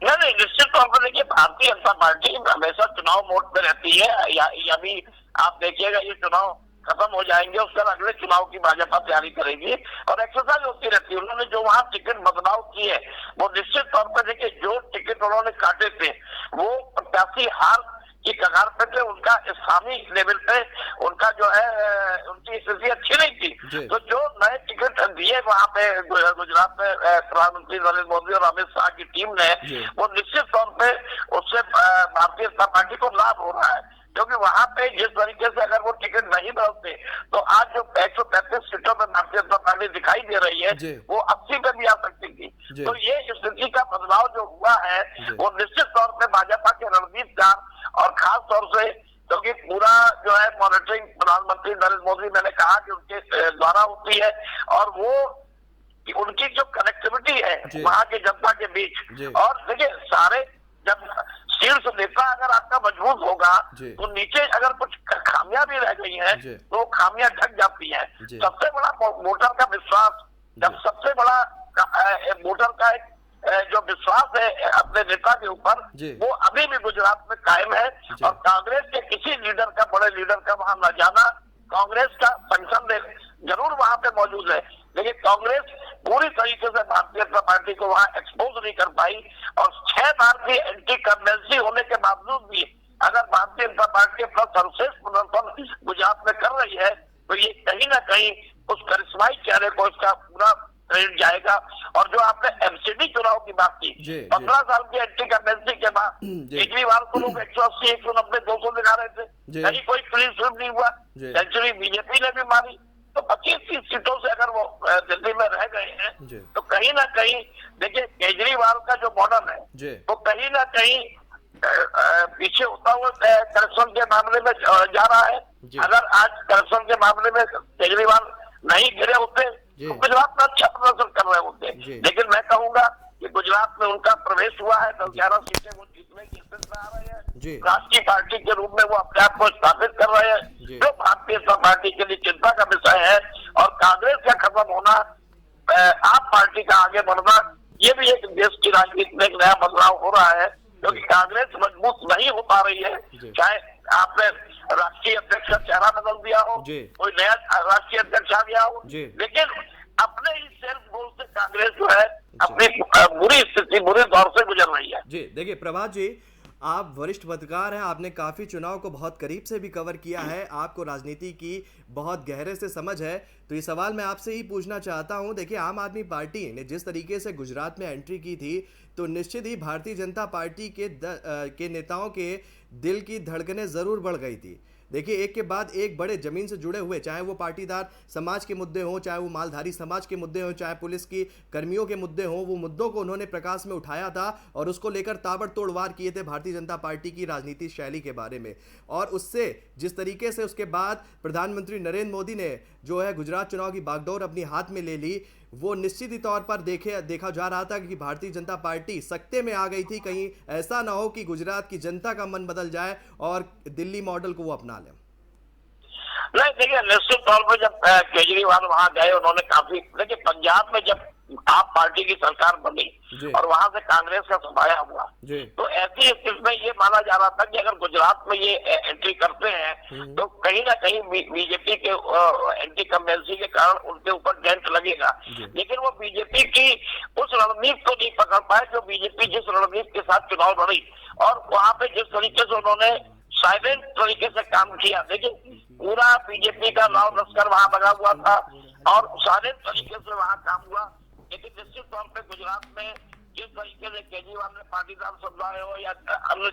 नहीं, निश्चित तौर पर देखिए, भारतीय जनता पार्टी हमेशा चुनाव मोड में रहती है। या भी आप देखिएगा, ये चुनाव खत्म हो जाएंगे, उसके बाद अगले चुनाव की भाजपा तैयारी करेगी और एक्सरसाइज होती रहती है। उन्होंने जो वहां टिकट बदलाव किए, वो निश्चित तौर पर देखिए, जो टिकट उन्होंने काटे थे वो प्रत्याशी हार की कगार पे थे। उनका स्थानीय लेवल पे उनका जो है उनकी स्थिति अच्छी नहीं थी। तो जो नए टिकट दिए वहां पे गुजरात में प्रधानमंत्री नरेंद्र मोदी और अमित शाह की टीम ने, वो निश्चित तौर पे उससे भारतीय जनता पार्टी को लाभ हो रहा है। क्योंकि वहां पे जिस तरीके से अगर वो टिकट नहीं बदलते तो आज जो 135 सीटों में भारतीय जनता पार्टी दिखाई दे रही है, वो 80 पे भी आ सकती थी। तो ये स्थिति का बदलाव जो हुआ है वो निश्चित तौर पे भाजपा के रणनीतिकार और खास तौर से, क्योंकि पूरा जो है मॉनिटरिंग प्रधानमंत्री नरेंद्र मोदी, मैंने कहा कि उनके द्वारा होती है, और वो उनकी जो कनेक्टिविटी है वहां के जनता के बीच। और देखिए, सारे जब शीर्ष नेता अगर आपका मजबूत होगा तो नीचे अगर कुछ खामियां भी रह गई हैं तो खामियां ढक जाती हैं। सबसे बड़ा वोटर का विश्वास, जब सबसे बड़ा वोटर का एक जो विश्वास है अपने नेता के ऊपर, वो अभी भी गुजरात में कायम है। और कांग्रेस के किसी लीडर का, बड़े लीडर का वहां न जाना, कांग्रेस का संगठन जरूर वहां पे मौजूद है, लेकिन कांग्रेस पूरी तरीके से भारतीय जनता पार्टी को वहां एक्सपोज नहीं कर पाई। और 6 बार की एंटी कमेंसी होने के बावजूद भी अगर भारतीय जनता पार्टी अपना सर्वश्रेष्ठ प्रदर्शन गुजरात में कर रही है, तो ये कहीं ना कहीं उस करिश्माई चेहरे को इसका पूरा क्रेडिट जाएगा। और जो आपने एमसीडी चुनाव की बात की, 15 साल की एंटी कमेंसी के बाद केजरीवाल को लोग 180, 190, 200 दिखा रहे थे, कहीं कोई क्लीन स्वीप नहीं हुआ। सेंचुरी बीजेपी ने भी मारी। तो 25-30 सीटों से अगर वो दिल्ली में रह गए हैं, तो कहीं ना कहीं देखिए, केजरीवाल का जो मॉडल है वो कहीं ना कहीं पीछे होता हुआ करप्शन के मामले में जा रहा है। अगर आज करप्शन के मामले में केजरीवाल नहीं गिरे होते तो गुजरात में अच्छा प्रदर्शन कर रहे होते। लेकिन मैं कहूंगा कि गुजरात में उनका प्रवेश हुआ है, 10-11 सीटें वो जीतने की स्थिति में आ रहे हैं। राष्ट्रीय पार्टी के रूप में वो अपने आप को स्थापित कर रहे हैं, जो भारतीय जनता पार्टी के लिए चिंता का विषय है। और कांग्रेस का खत्म होना, आप पार्टी का आगे बढ़ना, ये भी एक देश की राजनीति में एक नया बदलाव हो रहा है। क्योंकि कांग्रेस मजबूत नहीं हो पा रही है, चाहे आपने राष्ट्रीय अध्यक्ष का चेहरा बदल दिया हो, कोई नया राष्ट्रीय अध्यक्ष आ गया हो, लेकिन अपने ही सेल्फ गोल से कांग्रेस जो है अपनी बुरी स्थिति, बुरे दौर से गुजर रही है। जी देखिए प्रभात जी, आप वरिष्ठ पत्रकार हैं, आपने काफ़ी चुनाव को बहुत करीब से भी कवर किया है, आपको राजनीति की बहुत गहरे से समझ है। तो ये सवाल मैं आपसे ही पूछना चाहता हूं, देखिए आम आदमी पार्टी ने जिस तरीके से गुजरात में एंट्री की थी, तो निश्चित ही भारतीय जनता पार्टी के नेताओं के दिल की धड़कनें ज़रूर बढ़ गई थी। देखिए एक के बाद एक बड़े जमीन से जुड़े हुए, चाहे वो पाटीदार समाज के मुद्दे हों, चाहे वो मालधारी समाज के मुद्दे हों, चाहे पुलिस की कर्मियों के मुद्दे हों, वो मुद्दों को उन्होंने प्रकाश में उठाया था और उसको लेकर ताबड़तोड़ वार किए थे भारतीय जनता पार्टी की राजनीति शैली के बारे में। और उससे जिस तरीके से उसके बाद प्रधानमंत्री नरेंद्र मोदी ने जो है गुजरात चुनाव की बागडोर अपनी हाथ में ले ली, वो निश्चित ही तौर पर देखा जा रहा था कि भारतीय जनता पार्टी सकते में आ गई थी। कहीं ऐसा ना हो कि गुजरात की जनता का मन बदल जाए और दिल्ली मॉडल को वो अपना लें। नहीं देखिए, निश्चित तौर पर जब केजरीवाल वहां गए, उन्होंने काफी, देखिए पंजाब में जब आप पार्टी की सरकार बनी और वहां से कांग्रेस का सफाया हुआ, तो ऐसी स्थिति में ये माना जा रहा था कि अगर गुजरात में ये एंट्री करते हैं तो कहीं ना कहीं बीजेपी के एंटी कमेंसी के कारण उनके ऊपर डेंट लगेगा। लेकिन वो बीजेपी की उस रणनीति को नहीं पकड़ पाए जो बीजेपी जिस रणनीति के साथ चुनाव लड़ी, और वहां पे जिस तरीके से उन्होंने साइलेंट तरीके से काम किया। देखिए पूरा बीजेपी का लाव लश्कर वहां लगा हुआ था और साइलेंट तरीके से वहां काम हुआ। लेकिन निश्चित तौर पे गुजरात में जिस तरीके से केजरीवाल ने पाटीदार समुदाय हो या अन्य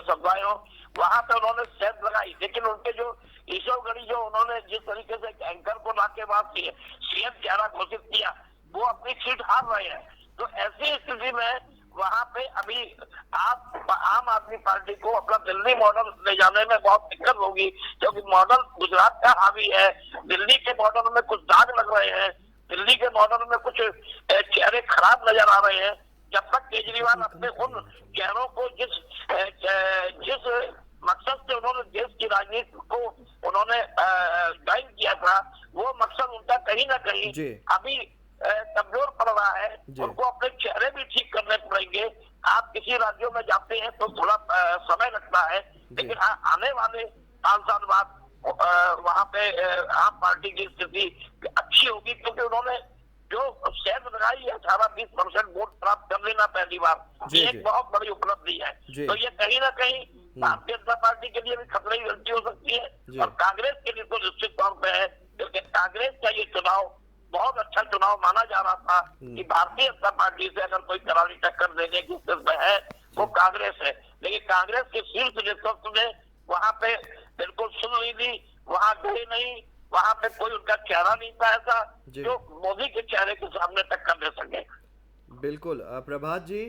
समुदाय हो, वहां पे उन्होंने सेंध लगाई। लेकिन उनके जो ईश्वर गढ़ी जो उन्होंने जिस तरीके से एंकर को लाके बात की, सीएम चेहरा घोषित किया, वो अपनी सीट हार रहे हैं। तो ऐसी स्थिति में वहां पे अभी आप आम आदमी पार्टी को अपना दिल्ली मॉडल ले जाने में बहुत दिक्कत होगी, क्योंकि मॉडल गुजरात का हावी है, दिल्ली के मॉडल में कुछ दाग लग रहे हैं। दिल्ली दिल्ली के मॉडल में कुछ चेहरे खराब नजर आ रहे हैं। जब तक केजरीवाल अपने उन चेहरों को जिस मकसद से उन्होंने देश की राजनीति को उन्होंने ज्वाइन किया था, वो मकसद उनका कहीं ना कहीं अभी कमजोर पड़ रहा है। उनको अपने चेहरे भी ठीक करने पड़ेंगे। आप किसी राज्यों में जाते हैं तो थोड़ा समय लगता है, लेकिन आने वाले 5 साल बाद वहां पे आम पार्टी की स्थिति अच्छी होगी, क्योंकि उन्होंने जो सेंध लगाई है 18-20% वोट प्राप्त कर लेना पहली बार, ये एक बहुत बड़ी उपलब्धि है। तो ये कहीं ना कहीं भारतीय जनता पार्टी के लिए भी खतरे की गलती हो सकती है और कांग्रेस के लिए तो निश्चित तौर पर है, क्योंकि कांग्रेस का ये चुनाव बहुत अच्छा चुनाव माना जा रहा था कि भारतीय जनता पार्टी से अगर कोई करारी टक्कर देने की स्थिति में है वो कांग्रेस है। लेकिन कांग्रेस के शीर्ष नेतृत्व ने वहां पे बिल्कुल सुन नहीं दी, वहां गए नहीं, वहां पे कोई उनका चेहरा नहीं था ऐसा जो मोदी के चेहरे के सामने टक्कर दे सके। बिल्कुल प्रभात जी,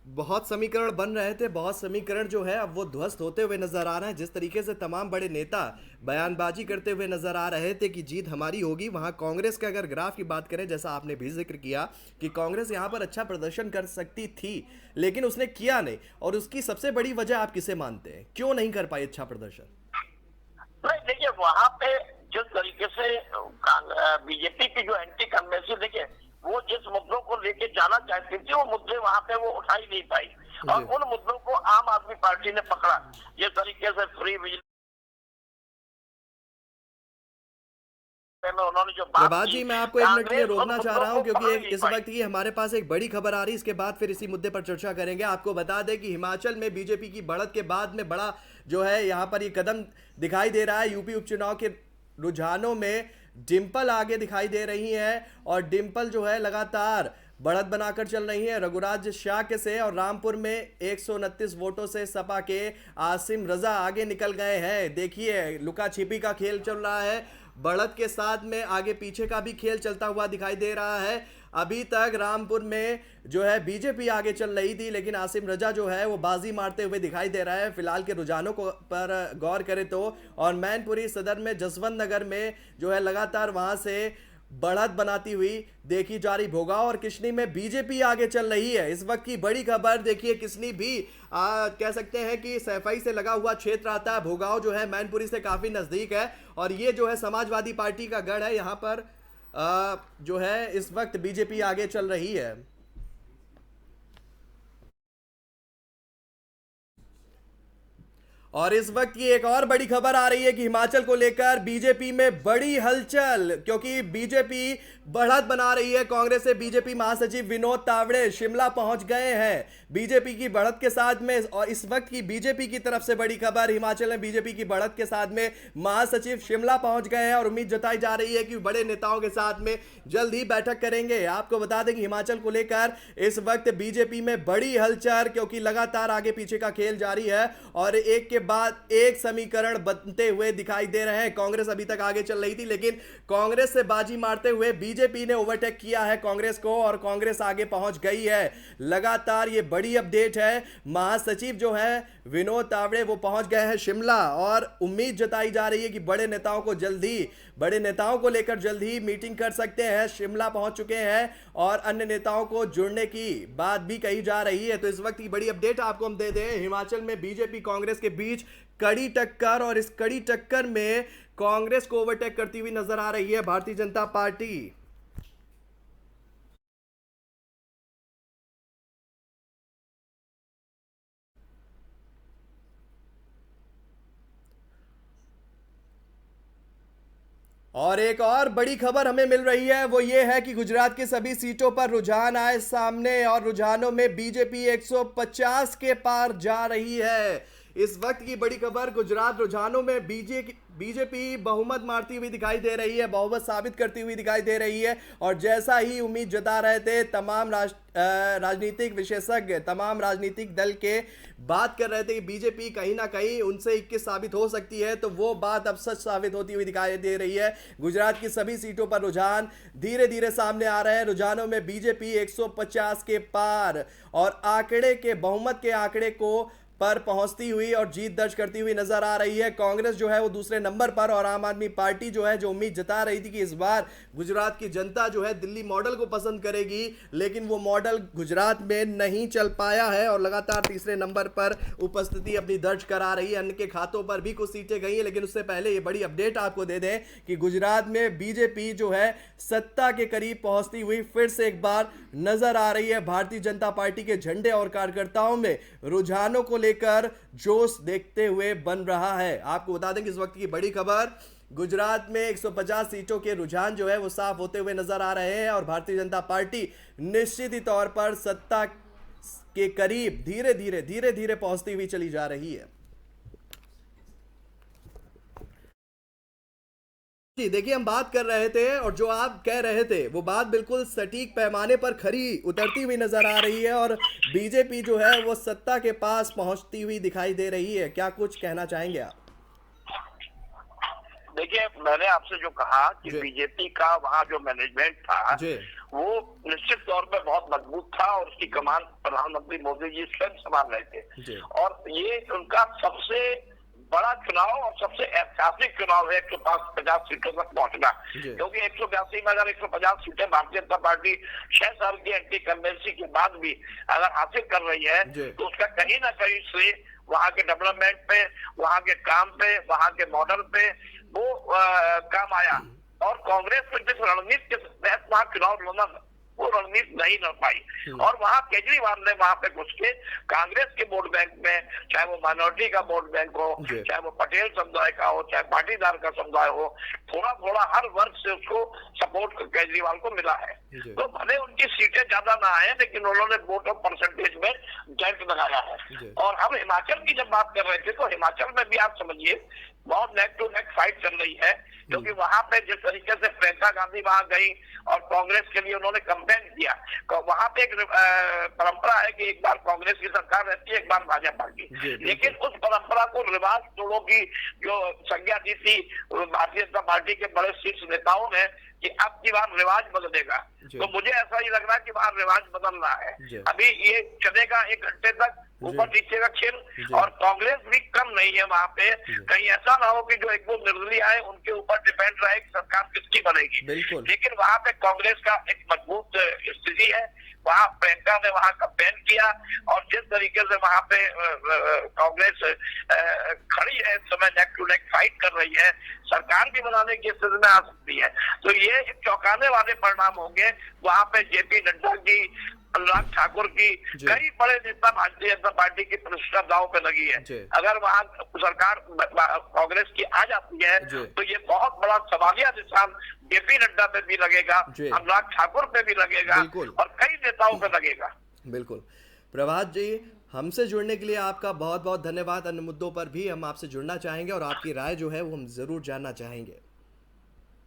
बहुत समीकरण बन रहे थे, बहुत समीकरण जो है अब वो ध्वस्त होते हुए नजर आ रहे हैं। जिस तरीके से तमाम बड़े नेता बयानबाजी करते हुए नजर आ रहे थे कि जीत हमारी होगी, वहां कांग्रेस का अगर ग्राफ की बात करें, जैसा आपने भी जिक्र किया कि कांग्रेस यहां पर अच्छा प्रदर्शन कर सकती थी लेकिन उसने किया नहीं, और उसकी सबसे बड़ी वजह आप किसे मानते हैं, क्यों नहीं कर पाई अच्छा प्रदर्शन? नहीं, देखिए वहां पे जिस तरीके से बीजेपी की जो एंटी कन्वेंसी, देखिए वो जिस मुद्दों को लेके जाना चाहती थी वो मुद्दे वहां पे वो उठा ही नहीं पाई, और उन मुद्दों को आम आदमी पार्टी ने पकड़ा। जिस तरीके से फ्री बिजली में उन्होंने जो बात प्रभात जी, मैं आपको एक मिनट के लिए रोकना चाह रहा हूं क्योंकि इस वक्त की हमारे पास एक बड़ी खबर आ रही है, इसके बाद फिर इसी मुद्दे पर चर्चा करेंगे। आपको बता दें कि हिमाचल में बीजेपी की बढ़त के बाद में बड़ा जो है यहाँ पर ये कदम दिखाई दे रहा है। यूपी उपचुनाव के रुझानों में डिंपल आगे दिखाई दे रही हैं और डिंपल जो है लगातार बढ़त बनाकर चल रही है रघुराज शाह के से, और रामपुर में 129 वोटों से सपा के आसिम रजा आगे निकल गए हैं। देखिए लुका छिपी का खेल चल रहा है, बढ़त के साथ में आगे पीछे का भी खेल चलता हुआ दिखाई दे रहा है। अभी तक रामपुर में जो है बीजेपी आगे चल रही थी, लेकिन आसिम रजा जो है वो बाजी मारते हुए दिखाई दे रहा है फिलहाल के रुझानों को पर गौर करें तो। और मैनपुरी सदर में जसवंत नगर में जो है लगातार वहां से बढ़त बनाती हुई देखी जा रही। भोगाव और किशनी में बीजेपी आगे चल रही है। इस वक्त की बड़ी खबर देखिए, किशनी भी कह सकते हैं कि सैफई से लगा हुआ क्षेत्र आता है, भोगाव जो है मैनपुरी से काफी नजदीक है, और ये जो है समाजवादी पार्टी का गढ़ है। यहाँ पर जो है इस वक्त बीजेपी आगे चल रही है। और इस वक्त की एक और बड़ी खबर आ रही है कि हिमाचल को लेकर बीजेपी में बड़ी हलचल, क्योंकि बीजेपी बढ़त बना रही है। कांग्रेस से बीजेपी महासचिव विनोद तावड़े शिमला पहुंच गए हैं बीजेपी की बढ़त के साथ में। और इस वक्त की बीजेपी की तरफ से बड़ी खबर, हिमाचल में बीजेपी की बढ़त के साथ में महासचिव शिमला पहुंच गए हैं और उम्मीद जताई जा रही है कि बड़े नेताओं के साथ में जल्द ही बैठक करेंगे। आपको बता दें कि हिमाचल को लेकर इस वक्त बीजेपी में बड़ी हलचल, क्योंकि लगातार आगे पीछे का खेल जारी है और एक के बाद एक समीकरण बनते हुए दिखाई दे रहे हैं। कांग्रेस अभी तक आगे चल रही थी, लेकिन कांग्रेस से बाजी मारते हुए बीजेपी ने ओवरटेक किया है कांग्रेस को और कांग्रेस आगे पहुंच गई है। लगातार ये बड़ी अपडेट है। महासचिव जो है विनोद तावड़े वो पहुंच गए हैं शिमला और उम्मीद जताई जा रही है कि बड़े नेताओं को लेकर जल्द ही मीटिंग कर सकते हैं। शिमला पहुंच चुके हैं और अन्य नेताओं को जुड़ने की बात भी कही जा रही है। तो इस वक्त की बड़ी अपडेट आपको हम दे दें, हिमाचल में बीजेपी कांग्रेस के बीच कड़ी टक्कर, और इस कड़ी टक्कर में कांग्रेस को ओवरटेक करती हुई नजर आ रही है भारतीय जनता पार्टी। और एक और बड़ी खबर हमें मिल रही है, वो ये है कि गुजरात की सभी सीटों पर रुझान आए सामने और रुझानों में बीजेपी 150 के पार जा रही है। इस वक्त की बड़ी खबर, गुजरात रुझानों में बीजेपी बहुमत मारती हुई दिखाई दे रही है, बहुमत साबित करती हुई दिखाई दे रही है। और जैसा ही उम्मीद जता रहे थे तमाम राजनीतिक विशेषज्ञ, तमाम राजनीतिक दल के बात कर रहे थे कि बीजेपी कहीं ना कहीं उनसे 21 साबित हो सकती है, तो वो बात अब सच साबित होती हुई दिखाई दे रही है। गुजरात की सभी सीटों पर रुझान धीरे धीरे सामने आ रहे हैं। रुझानों में बीजेपी 150 के पार और बहुमत के आंकड़े को पर पहुंचती हुई और जीत दर्ज करती हुई नजर आ रही है। कांग्रेस जो है वो दूसरे नंबर पर, और आम आदमी पार्टी जो है, जो उम्मीद जता रही थी कि इस बार गुजरात की जनता जो है दिल्ली मॉडल को पसंद करेगी, लेकिन वो मॉडल गुजरात में नहीं चल पाया है और लगातार तीसरे नंबर पर उपस्थिति अपनी दर्ज करा रही है। अन्य के खातों पर भी कुछ सीटें गई हैं, लेकिन उससे पहले ये बड़ी अपडेट आपको दे दें कि गुजरात में बीजेपी जो है सत्ता के करीब पहुंचती हुई फिर से एक बार नजर आ रही है। भारतीय जनता पार्टी के झंडे और कार्यकर्ताओं में रुझानों को लेकर जोश देखते हुए बन रहा है। आपको बता दें कि इस वक्त की बड़ी खबर, गुजरात में 150 सीटों के रुझान जो है वो साफ होते हुए नजर आ रहे हैं और भारतीय जनता पार्टी निश्चित ही तौर पर सत्ता के करीब धीरे धीरे पहुंचती हुई चली जा रही है। जी देखिए, हम बात कर रहे थे और जो आप कह रहे थे वो बात बिल्कुल सटीक पैमाने पर खरी उतरती हुई नजर आ रही है और बीजेपी जो है वो सत्ता के पास पहुंचती हुई दिखाई दे रही है। क्या कुछ कहना चाहेंगे आप? देखिए, मैंने आपसे जो कहा कि बीजेपी का वहाँ जो मैनेजमेंट था वो निश्चित तौर पर बहुत मजबूत था और उसकी कमान प्रधानमंत्री मोदी जी स्वयं संभाल रहे थे और ये उनका सबसे बड़ा चुनाव और सबसे ऐतिहासिक चुनाव है 150 सीटों तक पहुंचना, क्योंकि 182 में अगर 150 सीटें भारतीय जनता पार्टी 6 साल की एंटी कन्वेंसी के बाद भी अगर हासिल कर रही है तो उसका कहीं ना कहीं से वहाँ के डेवलपमेंट पे, वहाँ के काम पे, वहाँ के मॉडल पे वो काम आया और कांग्रेस में जिस रणनीति के तहत वहाँ चुनाव लड़ना वो रणनीति नहीं लड़ पाई और वहाँ केजरीवाल ने वहाँ पे घुस के कांग्रेस के वोट बैंक में, चाहे वो माइनॉरिटी का वोट बैंक हो, चाहे वो पटेल समुदाय का हो, चाहे पाटीदार का समुदाय हो, थोड़ा थोड़ा हर वर्ग से उसको सपोर्ट केजरीवाल को मिला है। तो भले उनकी सीटें ज्यादा ना आए लेकिन उन्होंने वोट ऑफ परसेंटेज में डेंट लगाया है। और हम हिमाचल की जब बात कर रहे थे तो हिमाचल में भी आप समझिए बहुत नेक टू नेक फाइट चल रही है, क्योंकि वहां पे जिस तरीके से प्रियंका गांधी वहां गई और कांग्रेस के लिए उन्होंने कैंपेन किया, तो वहां पे एक परंपरा है कि एक बार कांग्रेस की सरकार रहती है, एक बार भाजपा की, लेकिन उस परंपरा को रिवाज तोड़ों की जो संज्ञा दी थी भारतीय जनता पार्टी के बड़े शीर्ष नेताओं ने कि अब की बार रिवाज बदलेगा, तो मुझे ऐसा ही लग रहा है कि वहां रिवाज बदल रहा है। अभी ये चलेगा 1 घंटे तक ऊपर नीचे का खेल और कांग्रेस भी कम नहीं है वहां पे, कहीं ऐसा ना हो कि जो एक वो निर्दलीय आए उनके ऊपर डिपेंड रहे कि सरकार किसकी बनेगी, लेकिन वहां पे कांग्रेस का एक मजबूत स्थिति है। वहां प्रियंका ने वहां कैंपेन किया और जिस तरीके से वहां पे कांग्रेस खड़ी है इस समय, नेक टू नेक फाइट कर रही है, सरकार भी बनाने की स्थिति में आ सकती है, तो ये चौंकाने वाले परिणाम होंगे। वहां पे जेपी नड्डा की, अनुराग ठाकुर की, कई बड़े नेता भारतीय जनता पार्टी की प्रतिष्ठा दांव पे लगी है। अगर वहां सरकार कांग्रेस की आ जाती है तो ये बहुत बड़ा सवालिया निशान जेपी नड्डा पे भी लगेगा, अनुराग ठाकुर पे भी लगेगा और कई नेताओं पे लगेगा। बिल्कुल प्रभात जी, हमसे जुड़ने के लिए आपका बहुत बहुत धन्यवाद। अन्य मुद्दों पर भी हम आपसे जुड़ना चाहेंगे और आपकी राय जो है वो हम जरूर जानना चाहेंगे।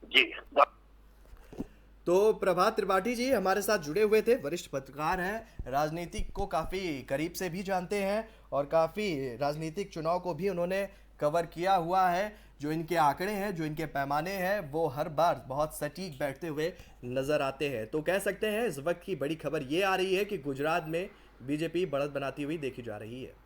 जी, तो प्रभात त्रिपाठी जी हमारे साथ जुड़े हुए थे, वरिष्ठ पत्रकार हैं, राजनीतिक को काफ़ी करीब से भी जानते हैं और काफ़ी राजनीतिक चुनाव को भी उन्होंने कवर किया हुआ है। जो इनके आंकड़े हैं, जो इनके पैमाने हैं, वो हर बार बहुत सटीक बैठते हुए नज़र आते हैं। तो कह सकते हैं इस वक्त की बड़ी खबर ये आ रही है कि गुजरात में बीजेपी बढ़त बनाती हुई देखी जा रही है।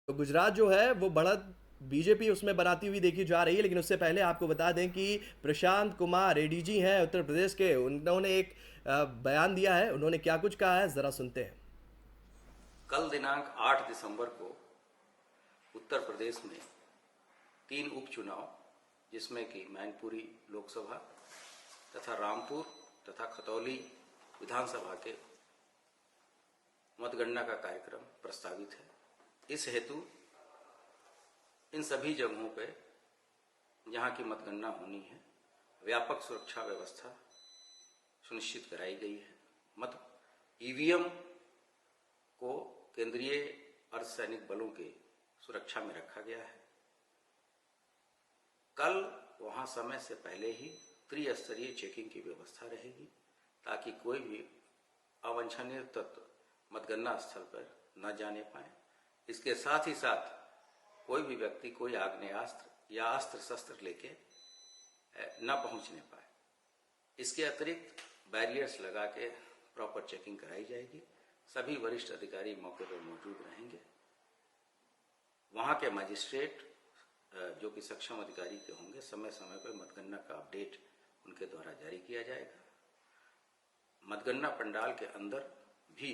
तो गुजरात जो है वो बढ़त बीजेपी उसमें बनाती हुई देखी जा रही है, लेकिन उससे पहले आपको बता दें कि प्रशांत कुमार एडीजी हैं उत्तर प्रदेश के, उन्होंने एक बयान दिया है। उन्होंने क्या कुछ कहा है जरा सुनते हैं। कल दिनांक 8 दिसंबर को उत्तर प्रदेश में 3 उपचुनाव, जिसमें कि मैनपुरी लोकसभा तथा रामपुर तथा खतौली विधानसभा के मतगणना का कार्यक्रम प्रस्तावित है। इस हेतु इन सभी जगहों पे जहाँ की मतगणना होनी है, व्यापक सुरक्षा व्यवस्था सुनिश्चित कराई गई है। ईवीएम को केंद्रीय अर्धसैनिक बलों के सुरक्षा में रखा गया है। कल वहां समय से पहले ही त्रिस्तरीय चेकिंग की व्यवस्था रहेगी ताकि कोई भी अवांछनीय तत्व मतगणना स्थल पर न जाने पाए। इसके साथ ही साथ कोई भी व्यक्ति कोई आग्नेयास्त्र या अस्त्र शस्त्र लेके न पहुंचने पाए। इसके अतिरिक्त बैरियर्स लगा के प्रॉपर चेकिंग कराई जाएगी। सभी वरिष्ठ अधिकारी मौके पर मौजूद रहेंगे। वहां के मजिस्ट्रेट जो कि सक्षम अधिकारी के होंगे, समय समय पर मतगणना का अपडेट उनके द्वारा जारी किया जाएगा। मतगणना पंडाल के अंदर भी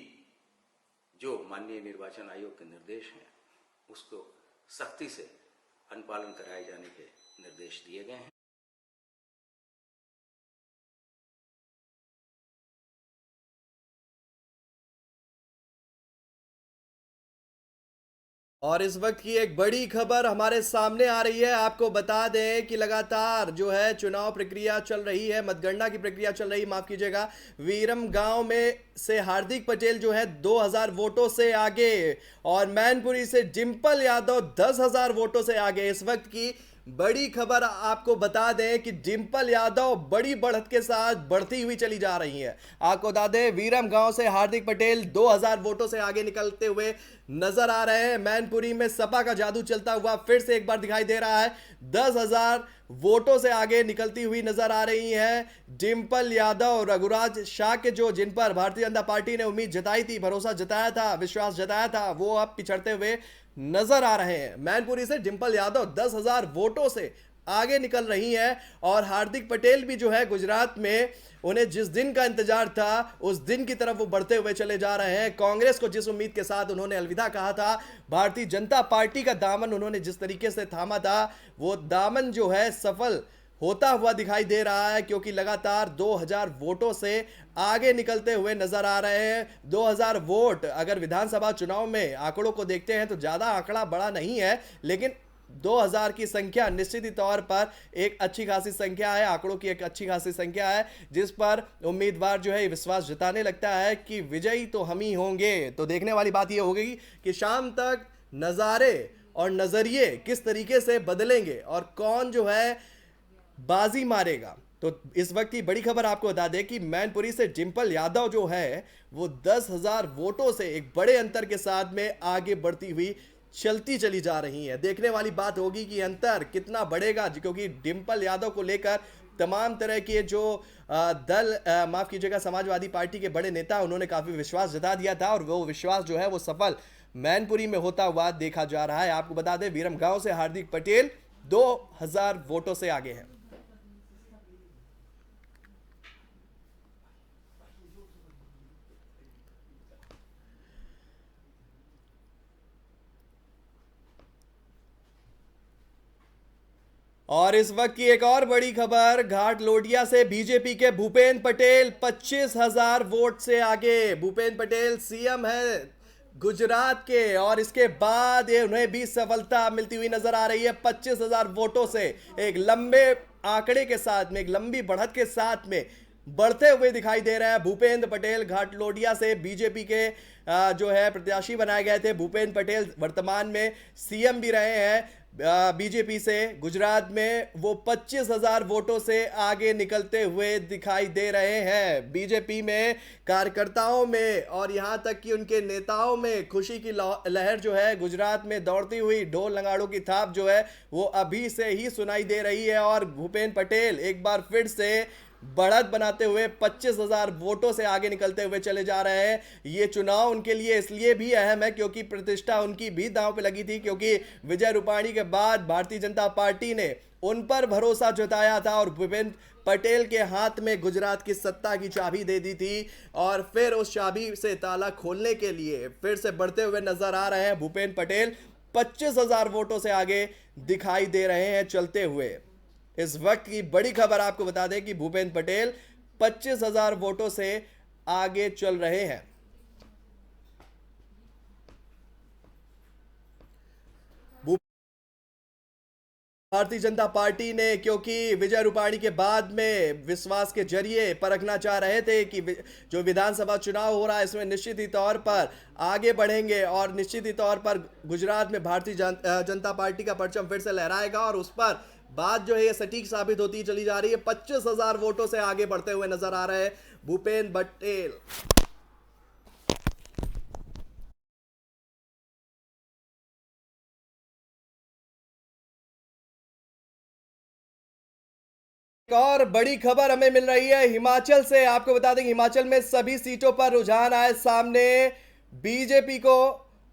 जो माननीय निर्वाचन आयोग के निर्देश हैं उसको सख्ती से अनुपालन कराए जाने के निर्देश दिए गए हैं। और इस वक्त की एक बड़ी खबर हमारे सामने आ रही है। आपको बता दें कि लगातार जो है चुनाव प्रक्रिया चल रही है, मतगणना की प्रक्रिया चल रही, माफ कीजिएगा। वीरम गांव में से हार्दिक पटेल जो है 2000 वोटों से आगे और मैनपुरी से डिंपल यादव 10,000 वोटों से आगे। इस वक्त की बड़ी खबर आपको बता दें कि डिंपल यादव बड़ी बढ़त के साथ बढ़ती हुई चली जा रही है। आपको बता दें वीरम गांव से हार्दिक पटेल 2000 वोटों से आगे निकलते हुए नजर आ रहे हैं। मैनपुरी में सपा का जादू चलता हुआ फिर से एक बार दिखाई दे रहा है। 10,000 वोटों से आगे निकलती हुई नजर आ रही हैं डिंपल यादव। रघुराज शाह के जो जिन पर भारतीय जनता पार्टी ने उम्मीद जताई थी, भरोसा जताया था, विश्वास जताया था, वो अब पिछड़ते हुए नजर आ रहे हैं। मैनपुरी से डिंपल यादव 10,000 वोटों से आगे निकल रही हैं और हार्दिक पटेल भी जो है गुजरात में उन्हें जिस दिन का इंतजार था उस दिन की तरफ वो बढ़ते हुए चले जा रहे हैं। कांग्रेस को जिस उम्मीद के साथ उन्होंने अलविदा कहा था, भारतीय जनता पार्टी का दामन उन्होंने जिस तरीके से थामा था, वो दामन जो है सफल होता हुआ दिखाई दे रहा है, क्योंकि लगातार 2000 वोटों से आगे निकलते हुए नजर आ रहे हैं। 2000 वोट अगर विधानसभा चुनाव में आंकड़ों को देखते हैं तो ज्यादा आंकड़ा बड़ा नहीं है, लेकिन 2000 की संख्या निश्चित ही तौर पर एक अच्छी खासी संख्या है, आंकड़ों की एक अच्छी खासी संख्या है, जिस पर उम्मीदवार जो है विश्वास जताने लगता है कि विजयी तो हम ही होंगे। तो देखने वाली बात यह होगी कि शाम तक नज़ारे और नजरिए किस तरीके से बदलेंगे और कौन जो है बाजी मारेगा। तो इस वक्त की बड़ी खबर आपको बता दें कि मैनपुरी से डिंपल यादव जो है वो 10,000 वोटों से एक बड़े अंतर के साथ में आगे बढ़ती हुई चलती चली जा रही है। देखने वाली बात होगी कि अंतर कितना बढ़ेगा, क्योंकि डिंपल यादव को लेकर तमाम तरह के जो दल माफ कीजिएगा समाजवादी पार्टी के बड़े नेता उन्होंने काफी विश्वास जता दिया था और वो विश्वास जो है वो सफल मैनपुरी में होता हुआ देखा जा रहा है। आपको बता दें वीरम गांव से हार्दिक पटेल 2000 वोटों से आगे हैं। और इस वक्त की एक और बड़ी खबर, घाट लोटिया से बीजेपी के भूपेंद्र पटेल 25,000 वोट से आगे। भूपेंद्र पटेल सीएम है गुजरात के और इसके बाद उन्हें भी सफलता मिलती हुई नजर आ रही है। 25,000 वोटों से एक लंबे आंकड़े के साथ में, एक लंबी बढ़त के साथ में बढ़ते हुए दिखाई दे रहा है भूपेंद्र पटेल। घाट लोटिया से बीजेपी के जो है प्रत्याशी बनाए गए थे। भूपेंद्र पटेल वर्तमान में सीएम भी रहे हैं बीजेपी से गुजरात में। वो 25,000 वोटों से आगे निकलते हुए दिखाई दे रहे हैं। बीजेपी में कार्यकर्ताओं में और यहां तक कि उनके नेताओं में खुशी की लहर जो है गुजरात में दौड़ती हुई, ढोल नगाड़ों की थाप जो है वो अभी से ही सुनाई दे रही है। और भूपेंद्र पटेल एक बार फिर से बढ़त बनाते हुए 25,000 वोटों से आगे निकलते हुए चले जा रहे हैं। ये चुनाव उनके लिए इसलिए भी अहम है क्योंकि प्रतिष्ठा उनकी भी दांव पे लगी थी, क्योंकि विजय रूपाणी के बाद भारतीय जनता पार्टी ने उन पर भरोसा जताया था और भूपेंद्र पटेल के हाथ में गुजरात की सत्ता की चाबी दे दी थी और फिर उस चाबी से ताला खोलने के लिए फिर से बढ़ते हुए नजर आ रहे हैं भूपेंद्र पटेल। 25,000 वोटों से आगे दिखाई दे रहे हैं चलते हुए। इस वक्त की बड़ी खबर आपको बता दें कि भूपेंद्र पटेल 25,000 वोटों से आगे चल रहे हैं। भारतीय जनता पार्टी ने क्योंकि विजय रूपाणी के बाद में विश्वास के जरिए परखना चाह रहे थे कि जो विधानसभा चुनाव हो रहा है इसमें निश्चित ही तौर पर आगे बढ़ेंगे और निश्चित ही तौर पर गुजरात में भारतीय जनता पार्टी का परचम फिर से लहराएगा और उस पर बात जो है ये सटीक साबित होती चली जा रही है। 25,000 वोटों से आगे बढ़ते हुए नजर आ रहे हैं भूपेंद्र पटेल। एक और बड़ी खबर हमें मिल रही है हिमाचल से। आपको बता दें हिमाचल में सभी सीटों पर रुझान आए सामने। बीजेपी को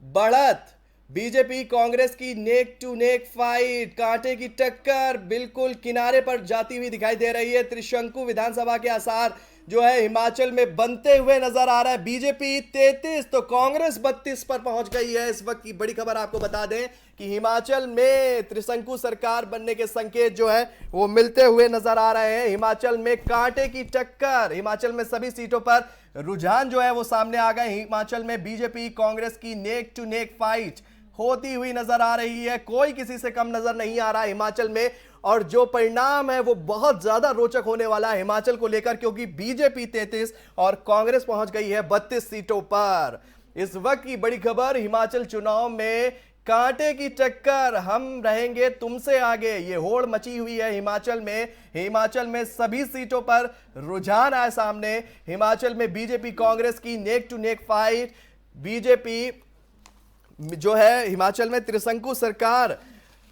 बढ़त, बीजेपी कांग्रेस की नेक टू नेक फाइट, कांटे की टक्कर बिल्कुल किनारे पर जाती हुई दिखाई दे रही है। त्रिशंकु विधानसभा के आसार जो है हिमाचल में बनते हुए नजर आ रहा है। बीजेपी 33 तो कांग्रेस 32 पर पहुंच गई है। इस वक्त की बड़ी खबर आपको बता दें कि हिमाचल में त्रिशंकु सरकार बनने के संकेत जो है वो मिलते हुए नजर आ रहे हैं। हिमाचल में कांटे की टक्कर, हिमाचल में सभी सीटों पर रुझान जो है वो सामने आ गए। हिमाचल में बीजेपी कांग्रेस की नेक टू नेक फाइट होती हुई नजर आ रही है। कोई किसी से कम नजर नहीं आ रहा हिमाचल में, और जो परिणाम है वो बहुत ज्यादा रोचक होने वाला है हिमाचल को लेकर, क्योंकि बीजेपी 33 और कांग्रेस पहुंच गई है 32 सीटों पर। इस वक्त की बड़ी खबर, हिमाचल चुनाव में कांटे की टक्कर, हम रहेंगे तुमसे आगे, ये होड़ मची हुई है हिमाचल में। हिमाचल में सभी सीटों पर रुझान आए सामने। हिमाचल में बीजेपी कांग्रेस की neck to neck fight. BJP जो है हिमाचल में त्रिशंकु सरकार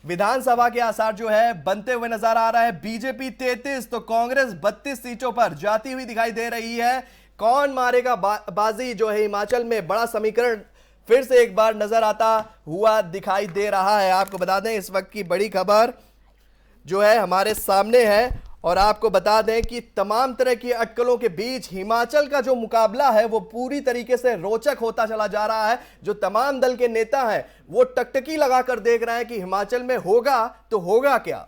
विधानसभा के आसार जो है बनते हुए नजर आ रहा है। बीजेपी 33 तो कांग्रेस 32 सीटों पर जाती हुई दिखाई दे रही है। कौन मारेगा बाजी जो है हिमाचल में, बड़ा समीकरण फिर से एक बार नजर आता हुआ दिखाई दे रहा है। आपको बता दें इस वक्त की बड़ी खबर जो है हमारे सामने है, और आपको बता दें कि तमाम तरह की अटकलों के बीच हिमाचल का जो मुकाबला है वो पूरी तरीके से रोचक होता चला जा रहा है। जो तमाम दल के नेता हैं वो टकटकी लगाकर देख रहे हैं कि हिमाचल में होगा तो होगा क्या।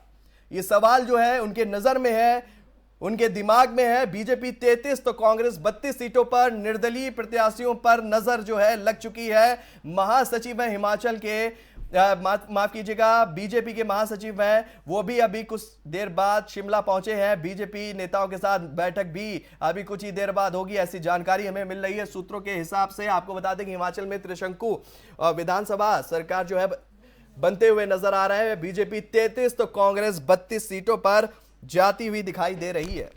ये सवाल जो है उनके नजर में है, उनके दिमाग में है। बीजेपी 33 तो कांग्रेस 32 सीटों पर निर्दलीय प्रत्याशियों पर नजर जो है लग चुकी है। महासचिव है हिमाचल के, माफ कीजिएगा, बीजेपी के महासचिव हैं, वो भी अभी कुछ देर बाद शिमला पहुंचे हैं। बीजेपी नेताओं के साथ बैठक भी अभी कुछ ही देर बाद होगी, ऐसी जानकारी हमें मिल रही है सूत्रों के हिसाब से। आपको बता दें कि हिमाचल में त्रिशंकु विधानसभा सरकार जो है बनते हुए नजर आ रहे हैं। बीजेपी 33 तो कांग्रेस 32 सीटों पर जाती हुई दिखाई दे रही है।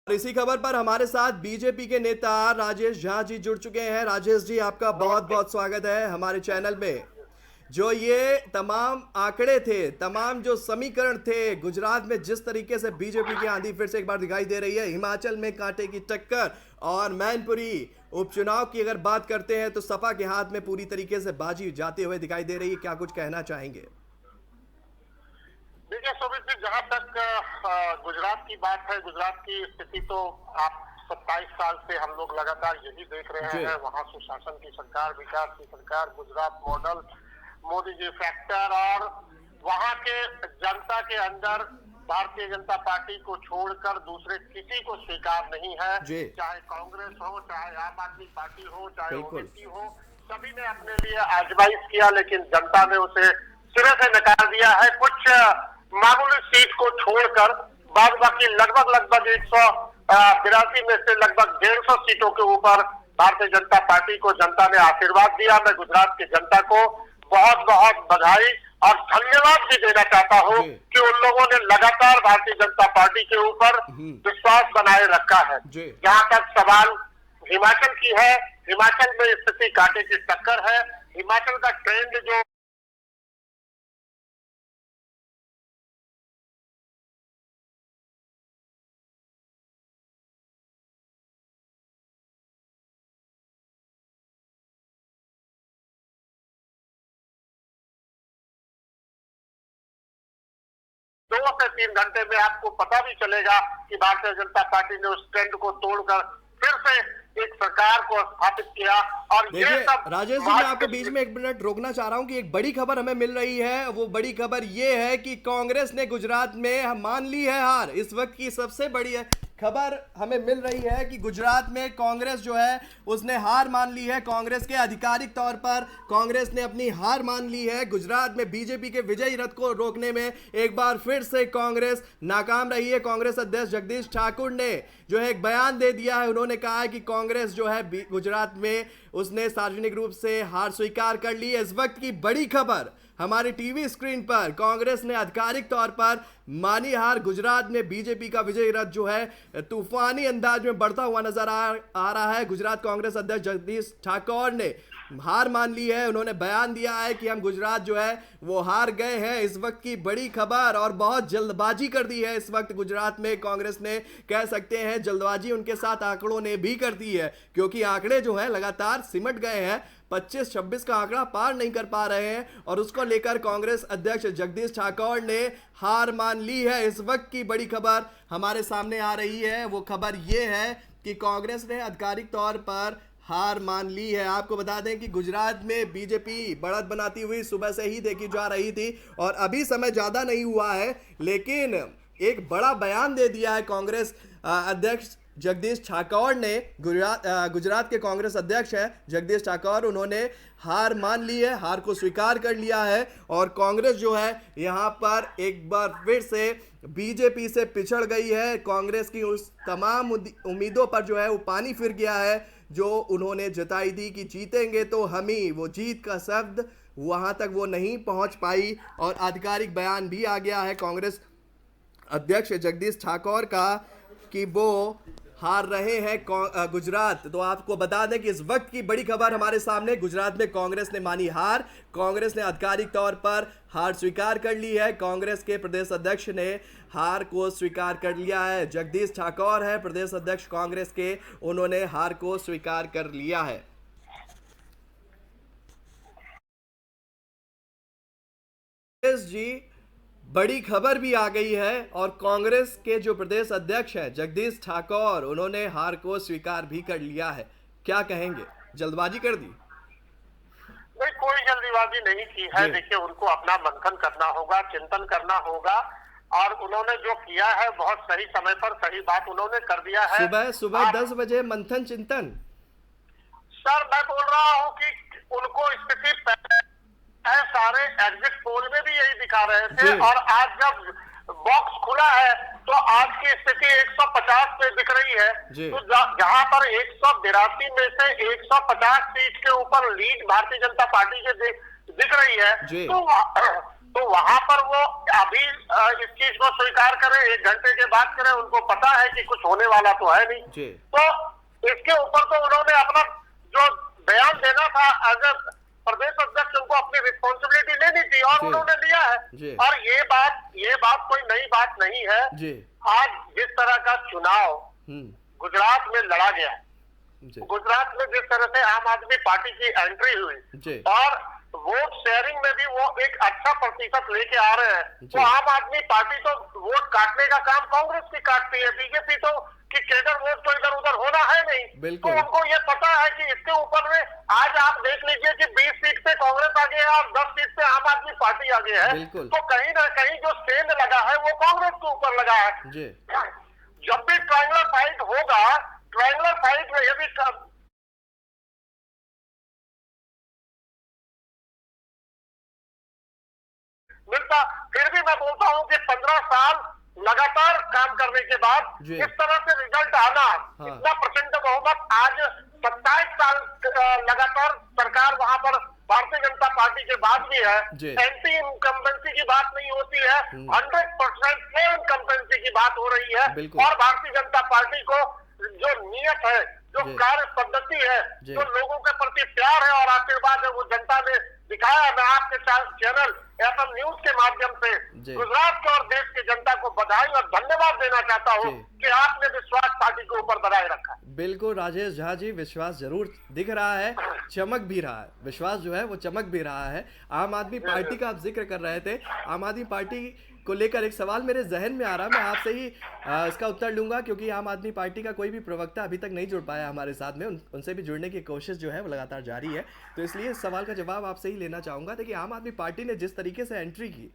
और इसी खबर पर हमारे साथ बीजेपी के नेता राजेश झा जी जुड़ चुके हैं। राजेश जी, आपका बहुत बहुत स्वागत है हमारे चैनल में। जो ये तमाम आंकड़े थे, तमाम जो समीकरण थे, गुजरात में जिस तरीके से बीजेपी की आंधी फिर से एक बार दिखाई दे रही है, हिमाचल में कांटे की टक्कर, और मैनपुरी उपचुनाव की अगर बात करते हैं तो सपा के हाथ में पूरी तरीके से बाजी जाते हुए दिखाई दे रही है। क्या कुछ कहना चाहेंगे? देखिए शोभित जी, जहाँ तक गुजरात की बात है, गुजरात की स्थिति तो आप 27 साल से हम लोग लगातार यही देख रहे हैं। वहाँ सुशासन की सरकार, विकास की सरकार, गुजरात मॉडल, मोदी जी फैक्टर, और वहाँ के जनता के अंदर भारतीय जनता पार्टी को छोड़कर दूसरे किसी को स्वीकार नहीं है। चाहे कांग्रेस हो, चाहे आम आदमी पार्टी हो, चाहे ओबीसी हो, सभी ने अपने लिए आजमाइश किया, लेकिन जनता ने उसे सिरे से नकार दिया है। कुछ मामूली सीट को छोड़कर बाद बाकी लगभग 182 में से लगभग 150 सीटों के ऊपर भारतीय जनता पार्टी को जनता ने आशीर्वाद दिया। मैं गुजरात की जनता को बहुत बहुत बधाई और धन्यवाद भी देना चाहता हूं कि उन लोगों ने लगातार भारतीय जनता पार्टी के ऊपर विश्वास बनाए रखा है। जहां तक सवाल हिमाचल की है, हिमाचल में स्थिति कांटे की टक्कर है। हिमाचल का ट्रेंड जो 2 से 3 घंटे में आपको पता भी चलेगा कि भारतीय जनता पार्टी ने उस ट्रेंड को तोड़कर फिर से एक सरकार को स्थापित किया। और देखिए राजेश जी, मैं आपको बीच में 1 मिनट रोकना चाह रहा हूं कि एक बड़ी खबर हमें मिल रही है। वो बड़ी खबर ये है कि कांग्रेस ने गुजरात में मान ली है हार। इस वक्त की सबसे बड़ी खबर हमें मिल रही है कि गुजरात में कांग्रेस जो है उसने हार मान ली है। कांग्रेस के आधिकारिक तौर पर कांग्रेस ने अपनी हार मान ली है। गुजरात में बीजेपी के विजयी रथ को रोकने में एक बार फिर से कांग्रेस नाकाम रही है। कांग्रेस अध्यक्ष जगदीश ठाकुर ने जो है एक बयान दे दिया है। उन्होंने कहा है कि कांग्रेस जो है गुजरात में उसने सार्वजनिक रूप से हार स्वीकार कर ली है। इस वक्त की बड़ी खबर हमारी टीवी स्क्रीन पर कांग्रेस ने आधिकारिक तौर पर मानी हार। गुजरात में बीजेपी का विजय रथ जो है तूफानी अंदाज में बढ़ता हुआ नजर आ रहा है। गुजरात कांग्रेस अध्यक्ष जगदीश ठाकुर ने हार मान ली है। उन्होंने बयान दिया है कि हम गुजरात जो है वो हार गए हैं। इस वक्त की बड़ी खबर, और बहुत जल्दबाजी कर दी है इस वक्त गुजरात में कांग्रेस ने, कह सकते हैं जल्दबाजी उनके साथ आंकड़ों ने भी कर दी है, क्योंकि आंकड़े जो है लगातार सिमट गए हैं। 25-26 का आंकड़ा पार नहीं कर पा रहे हैं, और उसको लेकर कांग्रेस अध्यक्ष जगदीश ठाकुर ने हार मान ली है। इस वक्त की बड़ी खबर हमारे सामने आ रही है। वो खबर ये है कि कांग्रेस ने आधिकारिक तौर पर हार मान ली है। आपको बता दें कि गुजरात में बीजेपी बढ़त बनाती हुई सुबह से ही देखी जा रही थी, और अभी समय ज्यादा नहीं हुआ है, लेकिन एक बड़ा बयान दे दिया है कांग्रेस अध्यक्ष जगदीश ठाकुर ने। गुजरात के कांग्रेस अध्यक्ष है जगदीश ठाकुर, उन्होंने हार मान ली है, हार को स्वीकार कर लिया है, और कांग्रेस जो है यहां पर एक बार फिर से बीजेपी से पिछड़ गई है। कांग्रेस की उस तमाम उम्मीदों पर जो है वो पानी फिर गया है, जो उन्होंने जताई थी कि जीतेंगे तो हम ही, वो जीत का शब्द वहां तक वो नहीं पहुंच पाई। और आधिकारिक बयान भी आ गया है कांग्रेस अध्यक्ष जगदीश ठाकुर का कि वो हार रहे हैं गुजरात। तो आपको बता दें कि इस वक्त की बड़ी खबर हमारे सामने, गुजरात में कांग्रेस ने मानी हार। कांग्रेस ने आधिकारिक तौर पर हार स्वीकार कर ली है। कांग्रेस के प्रदेश अध्यक्ष ने हार को स्वीकार कर लिया है। जगदीश ठाकुर है प्रदेश अध्यक्ष कांग्रेस के, उन्होंने हार को स्वीकार कर लिया है। जी बड़ी खबर भी आ गई है, और कांग्रेस के जो प्रदेश अध्यक्ष हैं जगदीश ठाकुर, उन्होंने हार को स्वीकार भी कर लिया है। क्या कहेंगे, जल्दबाजी कर दी? नहीं, कोई जल्दीबाजी नहीं की है। देखिए, उनको अपना मंथन करना होगा, चिंतन करना होगा, और उन्होंने जो किया है बहुत सही समय पर सही बात उन्होंने कर दिया है। सुबह 10 बजे मंथन चिंतन। सर, मैं बोल रहा हूँ कि उनको स्थिति है, सारे एग्जिट पोल में भी यही दिखा रहे थे, और आज जब बॉक्स खुला है तो आज की स्थिति 150 पे दिख रही है। तो जहां पर 182 में से 150 सीट के ऊपर लीड भारतीय जनता पार्टी के दिख रही है, तो वहां पर वो अभी इस चीज को स्वीकार करें, 1 घंटे के बाद करें, उनको पता है कि कुछ होने वाला तो है नहीं। तो इसके ऊपर तो उन्होंने अपना जो बयान देना था एज ए प्रदेश अध्यक्ष, उनको अपनी रिस्पॉन्सिबिलिटी लेनी थी, और उन्होंने लिया है। और ये बात कोई नई बात नहीं है। आज जिस तरह का चुनाव गुजरात में लड़ा गया, गुजरात में जिस तरह से आम आदमी पार्टी की एंट्री हुई, और वोट शेयरिंग में भी वो एक अच्छा प्रतिशत लेके आ रहे हैं, तो आम आदमी पार्टी तो वोट काटने का काम कांग्रेस की काटती है। बीजेपी तो कि केडर वोट तो इधर उधर होना है नहीं, तो उनको ये पता है कि इसके ऊपर में आज आप देख लीजिए कि 20 सीट पे कांग्रेस आगे है और 10 सीट पे आम आदमी पार्टी आगे है। तो कहीं ना कहीं जो स्टैंड लगा है वो कांग्रेस के ऊपर लगा है। जब भी ट्रायंगुलर फाइट होगा, ट्रायंगुलर फाइट में यदि मिलता, फिर भी मैं बोलता हूं कि 15 साल लगातार काम करने के बाद इस तरह से रिजल्ट आना, इतना प्रचंड बहुमत, आज 27 साल लगातार सरकार वहां पर भारतीय जनता पार्टी के बाद भी है। एंटी इनकम्बेंसी की बात नहीं होती है, 100% प्रो इनकम्बेंसी की बात हो रही है। और भारतीय जनता पार्टी को जो नियत है, जो कार्य पद्धति है, जो लोगों के प्रति प्यार है और आशीर्वाद है, वो जनता ने दिखाया। मैं आपके चैनल FM न्यूज के माध्यम से गुजरात के और देश की जनता को बधाई और धन्यवाद देना चाहता हूं कि आपने विश्वास पार्टी के ऊपर बनाए रखा। बिल्कुल राजेश झा जी, विश्वास जरूर दिख रहा है, चमक भी रहा है, विश्वास जो है वो चमक भी रहा है। आम आदमी पार्टी का आप जिक्र कर रहे थे, आम आदमी पार्टी को लेकर एक सवाल मेरे जहन में आ रहा, मैं आपसे ही इसका उत्तर लूंगा, क्योंकि आम आदमी पार्टी का कोई भी प्रवक्ता अभी तक नहीं जुड़ पाया हमारे साथ में, उनसे भी जुड़ने की कोशिश जो है वो लगातार जारी है। तो इसलिए इस सवाल का जवाब आपसे ही लेना चाहूंगा। देखिए, आम आदमी पार्टी ने जिस तरीके से एंट्री की,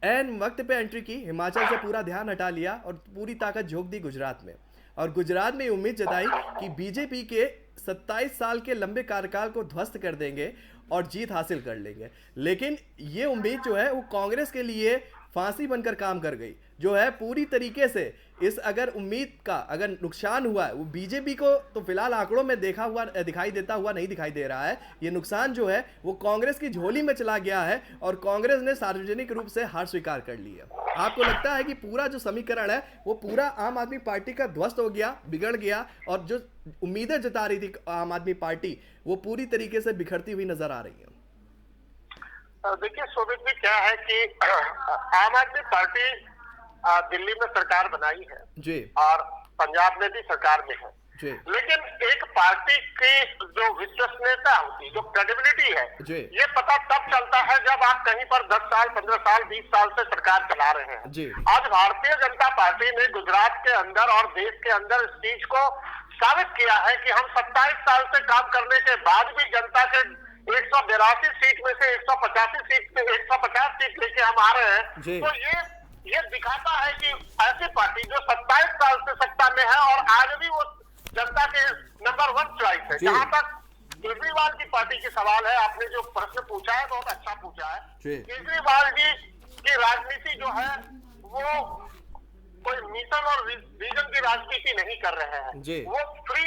एन वक्त पे एंट्री की, हिमाचल से पूरा ध्यान हटा लिया और पूरी ताकत झोंक दी गुजरात में, और गुजरात में उम्मीद जताई कि बीजेपी के 27 साल के लंबे कार्यकाल को ध्वस्त कर देंगे और जीत हासिल कर लेंगे। लेकिन ये उम्मीद जो है वो कांग्रेस के लिए फांसी बनकर काम कर गई। जो है पूरी तरीके से इस अगर उम्मीद का अगर नुकसान हुआ है वो बीजेपी को तो फिलहाल आंकड़ों में दिखाई देता हुआ नहीं दिखाई दे रहा है। ये नुकसान जो है वो कांग्रेस की झोली में चला गया है और कांग्रेस ने सार्वजनिक रूप से हार स्वीकार कर ली है। आपको लगता है कि पूरा जो समीकरण है वो पूरा आम आदमी पार्टी का ध्वस्त हो गया, बिगड़ गया, और जो उम्मीदें जता रही थी आम आदमी पार्टी वो पूरी तरीके से बिखरती हुई नजर आ रही है? देखिए शोभित जी, क्या है कि आम आदमी पार्टी दिल्ली में सरकार बनाई है जी, और पंजाब में भी सरकार में है जी, लेकिन एक पार्टी की जो विश्वसनीयता होती है, जो क्रेडिबिलिटी है, जी, ये पता तब चलता है जब आप कहीं पर 10 साल, 15 साल, 20 साल से सरकार चला रहे हैं। जी। आज भारतीय जनता पार्टी ने गुजरात के अंदर और देश के अंदर इस चीज को साबित किया है कि हम 27 साल से काम करने के बाद भी जनता के 182 सीट में से 185 सीट लेके हम आ रहे हैं। जी। तो ये दिखाता है कि ऐसी पार्टी जो 27 साल से सत्ता में है और आज भी वो जनता के नंबर 1 चॉइस है। जहां तक केजरीवाल की पार्टी की सवाल है, आपने जो प्रश्न पूछा है बहुत अच्छा पूछा है। केजरीवाल जी की राजनीति जो है वो कोई मिशन और विजन की राजनीति नहीं कर रहे हैं। वो फ्री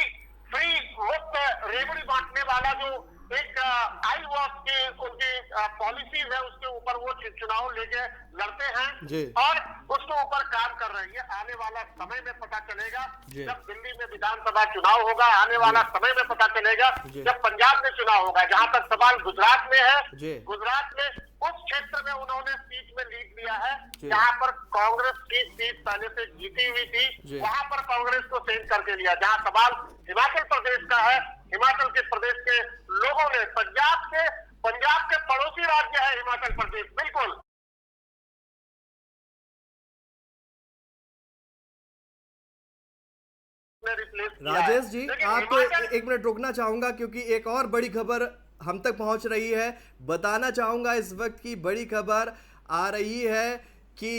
मुफ्त रेवड़ी बांटने वाला जो एक आई वॉश की उनकी पॉलिसीज है उसके ऊपर वो चुनाव लेके लड़ते हैं और उसके ऊपर काम कर रही है। आने वाला समय में पता चलेगा जब दिल्ली में विधानसभा चुनाव होगा, आने वाला समय में पता चलेगा जब पंजाब में चुनाव होगा। जहां तक सवाल गुजरात में है, गुजरात में उस क्षेत्र में उन्होंने सीट में लीड लिया है जहां पर कांग्रेस की सीट पहले से जीती हुई थी, वहां पर कांग्रेस को चेंज करके लिया। जहां सवाल हिमाचल प्रदेश का है, हिमाचल के प्रदेश के लोगों ने पंजाब के पड़ोसी राज्य है हिमाचल प्रदेश, बिल्कुल राजेश जी, आपको एक मिनट रोकना चाहूंगा क्योंकि एक और बड़ी खबर हम तक पहुंच रही है। बताना चाहूंगा इस वक्त की बड़ी खबर आ रही है कि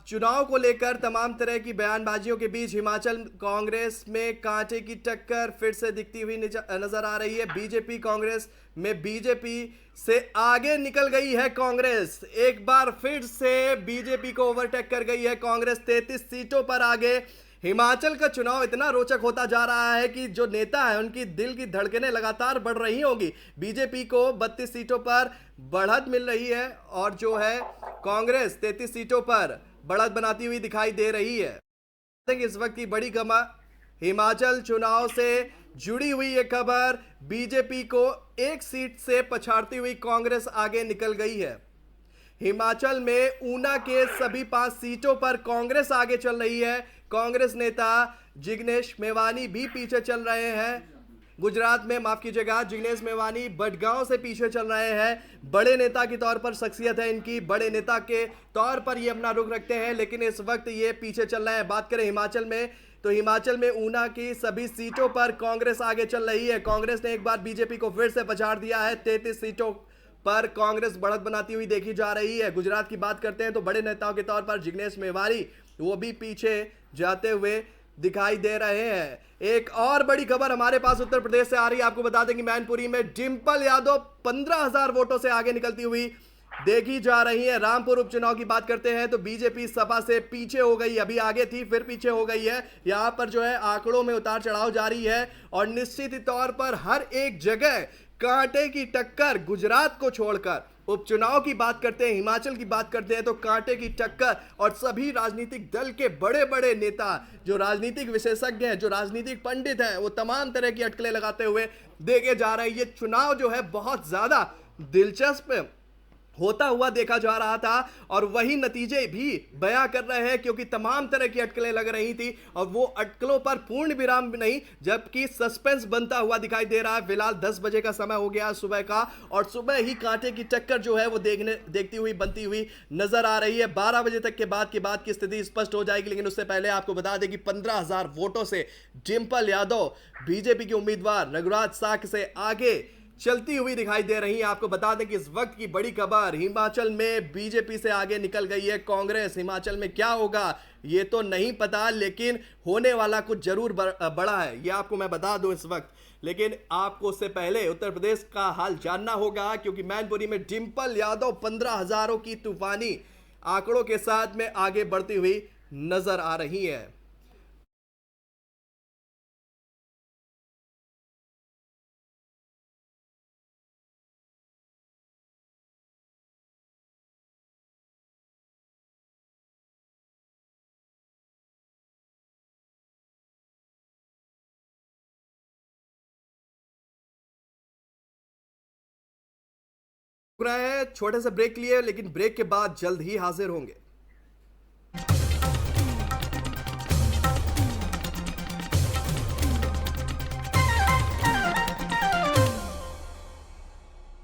चुनाव को लेकर तमाम तरह की बयानबाजियों के बीच हिमाचल कांग्रेस में कांटे की टक्कर फिर से दिखती हुई नजर आ रही है। बीजेपी कांग्रेस में बीजेपी से आगे निकल गई है कांग्रेस। एक बार फिर से बीजेपी को ओवरटेक कर गई है कांग्रेस, 33 सीटों पर आगे। हिमाचल का चुनाव इतना रोचक होता जा रहा है कि जो नेता है उनकी दिल की धड़कनें लगातार बढ़ रही होंगी। बीजेपी को 32 सीटों पर बढ़त मिल रही है और जो है कांग्रेस 33 सीटों पर बढ़त बनाती हुई दिखाई दे रही है। इस वक्त की बड़ी खबर हिमाचल चुनाव से जुड़ी हुई ये खबर, बीजेपी को एक सीट से पछाड़ती हुई कांग्रेस आगे निकल गई है। हिमाचल में ऊना के सभी 5 सीटों पर कांग्रेस आगे चल रही है। कांग्रेस नेता जिग्नेश मेवानी भी पीछे चल रहे हैं। गुजरात में, माफ कीजिएगा, जिग्नेश मेवानी बडगांव से पीछे चल रहे हैं। बड़े नेता के तौर पर शख्सियत है इनकी, बड़े नेता के तौर पर ये अपना रुख रखते हैं, लेकिन इस वक्त ये पीछे चल रहे हैं। बात करें हिमाचल में तो हिमाचल में ऊना की सभी सीटों पर कांग्रेस आगे चल रही है। कांग्रेस ने एक बार बीजेपी को फिर से पछाड़ दिया है। 33 सीटों पर कांग्रेस बढ़त बनाती हुई देखी जा रही है। गुजरात की बात करते हैं तो बड़े नेताओं के तौर पर जिग्नेश मेवानी वो भी पीछे जाते हुए दिखाई दे रहे हैं। एक और बड़ी खबर हमारे पास उत्तर प्रदेश से आ रही है। आपको बता दें कि मैनपुरी में डिंपल यादव 15,000 वोटों से आगे निकलती हुई देखी जा रही है। रामपुर उपचुनाव की बात करते हैं तो बीजेपी सपा से पीछे हो गई, अभी आगे थी फिर पीछे हो गई है। यहां पर जो है आंकड़ों में उतार चढ़ाव जारी है और निश्चित तौर पर हर एक जगह कांटे की टक्कर। गुजरात को छोड़कर उपचुनाव की बात करते हैं, हिमाचल की बात करते हैं तो कांटे की टक्कर और सभी राजनीतिक दल के बड़े बड़े नेता, जो राजनीतिक विशेषज्ञ हैं, जो राजनीतिक पंडित हैं, वो तमाम तरह की अटकलें लगाते हुए देखे जा रहे हैं। ये चुनाव जो है बहुत ज्यादा दिलचस्प होता हुआ देखा जा रहा था और वही नतीजे भी बयां कर रहे हैं, क्योंकि तमाम तरह की अटकलें लग रही थी और वो अटकलों पर पूर्ण विराम नहीं, जबकि सस्पेंस बनता हुआ दिखाई दे रहा है। फिलहाल 10 बजे का समय हो गया सुबह का और सुबह ही कांटे की टक्कर जो है वो देखती हुई बनती हुई नजर आ रही है। 12 बजे तक के बाद की स्थिति स्पष्ट हो जाएगी, लेकिन उससे पहले आपको बता दें कि 15,000 वोटों से डिंपल यादव बीजेपी के उम्मीदवार रघुराज साख से आगे चलती हुई दिखाई दे रही है। आपको बता दें कि इस वक्त की बड़ी खबर, हिमाचल में बीजेपी से आगे निकल गई है कांग्रेस। हिमाचल में क्या होगा ये तो नहीं पता, लेकिन होने वाला कुछ जरूर बड़ा है, ये आपको मैं बता दूं इस वक्त। लेकिन आपको उससे पहले उत्तर प्रदेश का हाल जानना होगा, क्योंकि मैनपुरी में डिंपल यादव 15,000 की तूफानी आंकड़ों के साथ में आगे बढ़ती हुई नजर आ रही है। रहे हैं छोटे से ब्रेक लिए, लेकिन ब्रेक के बाद जल्द ही हाजिर होंगे।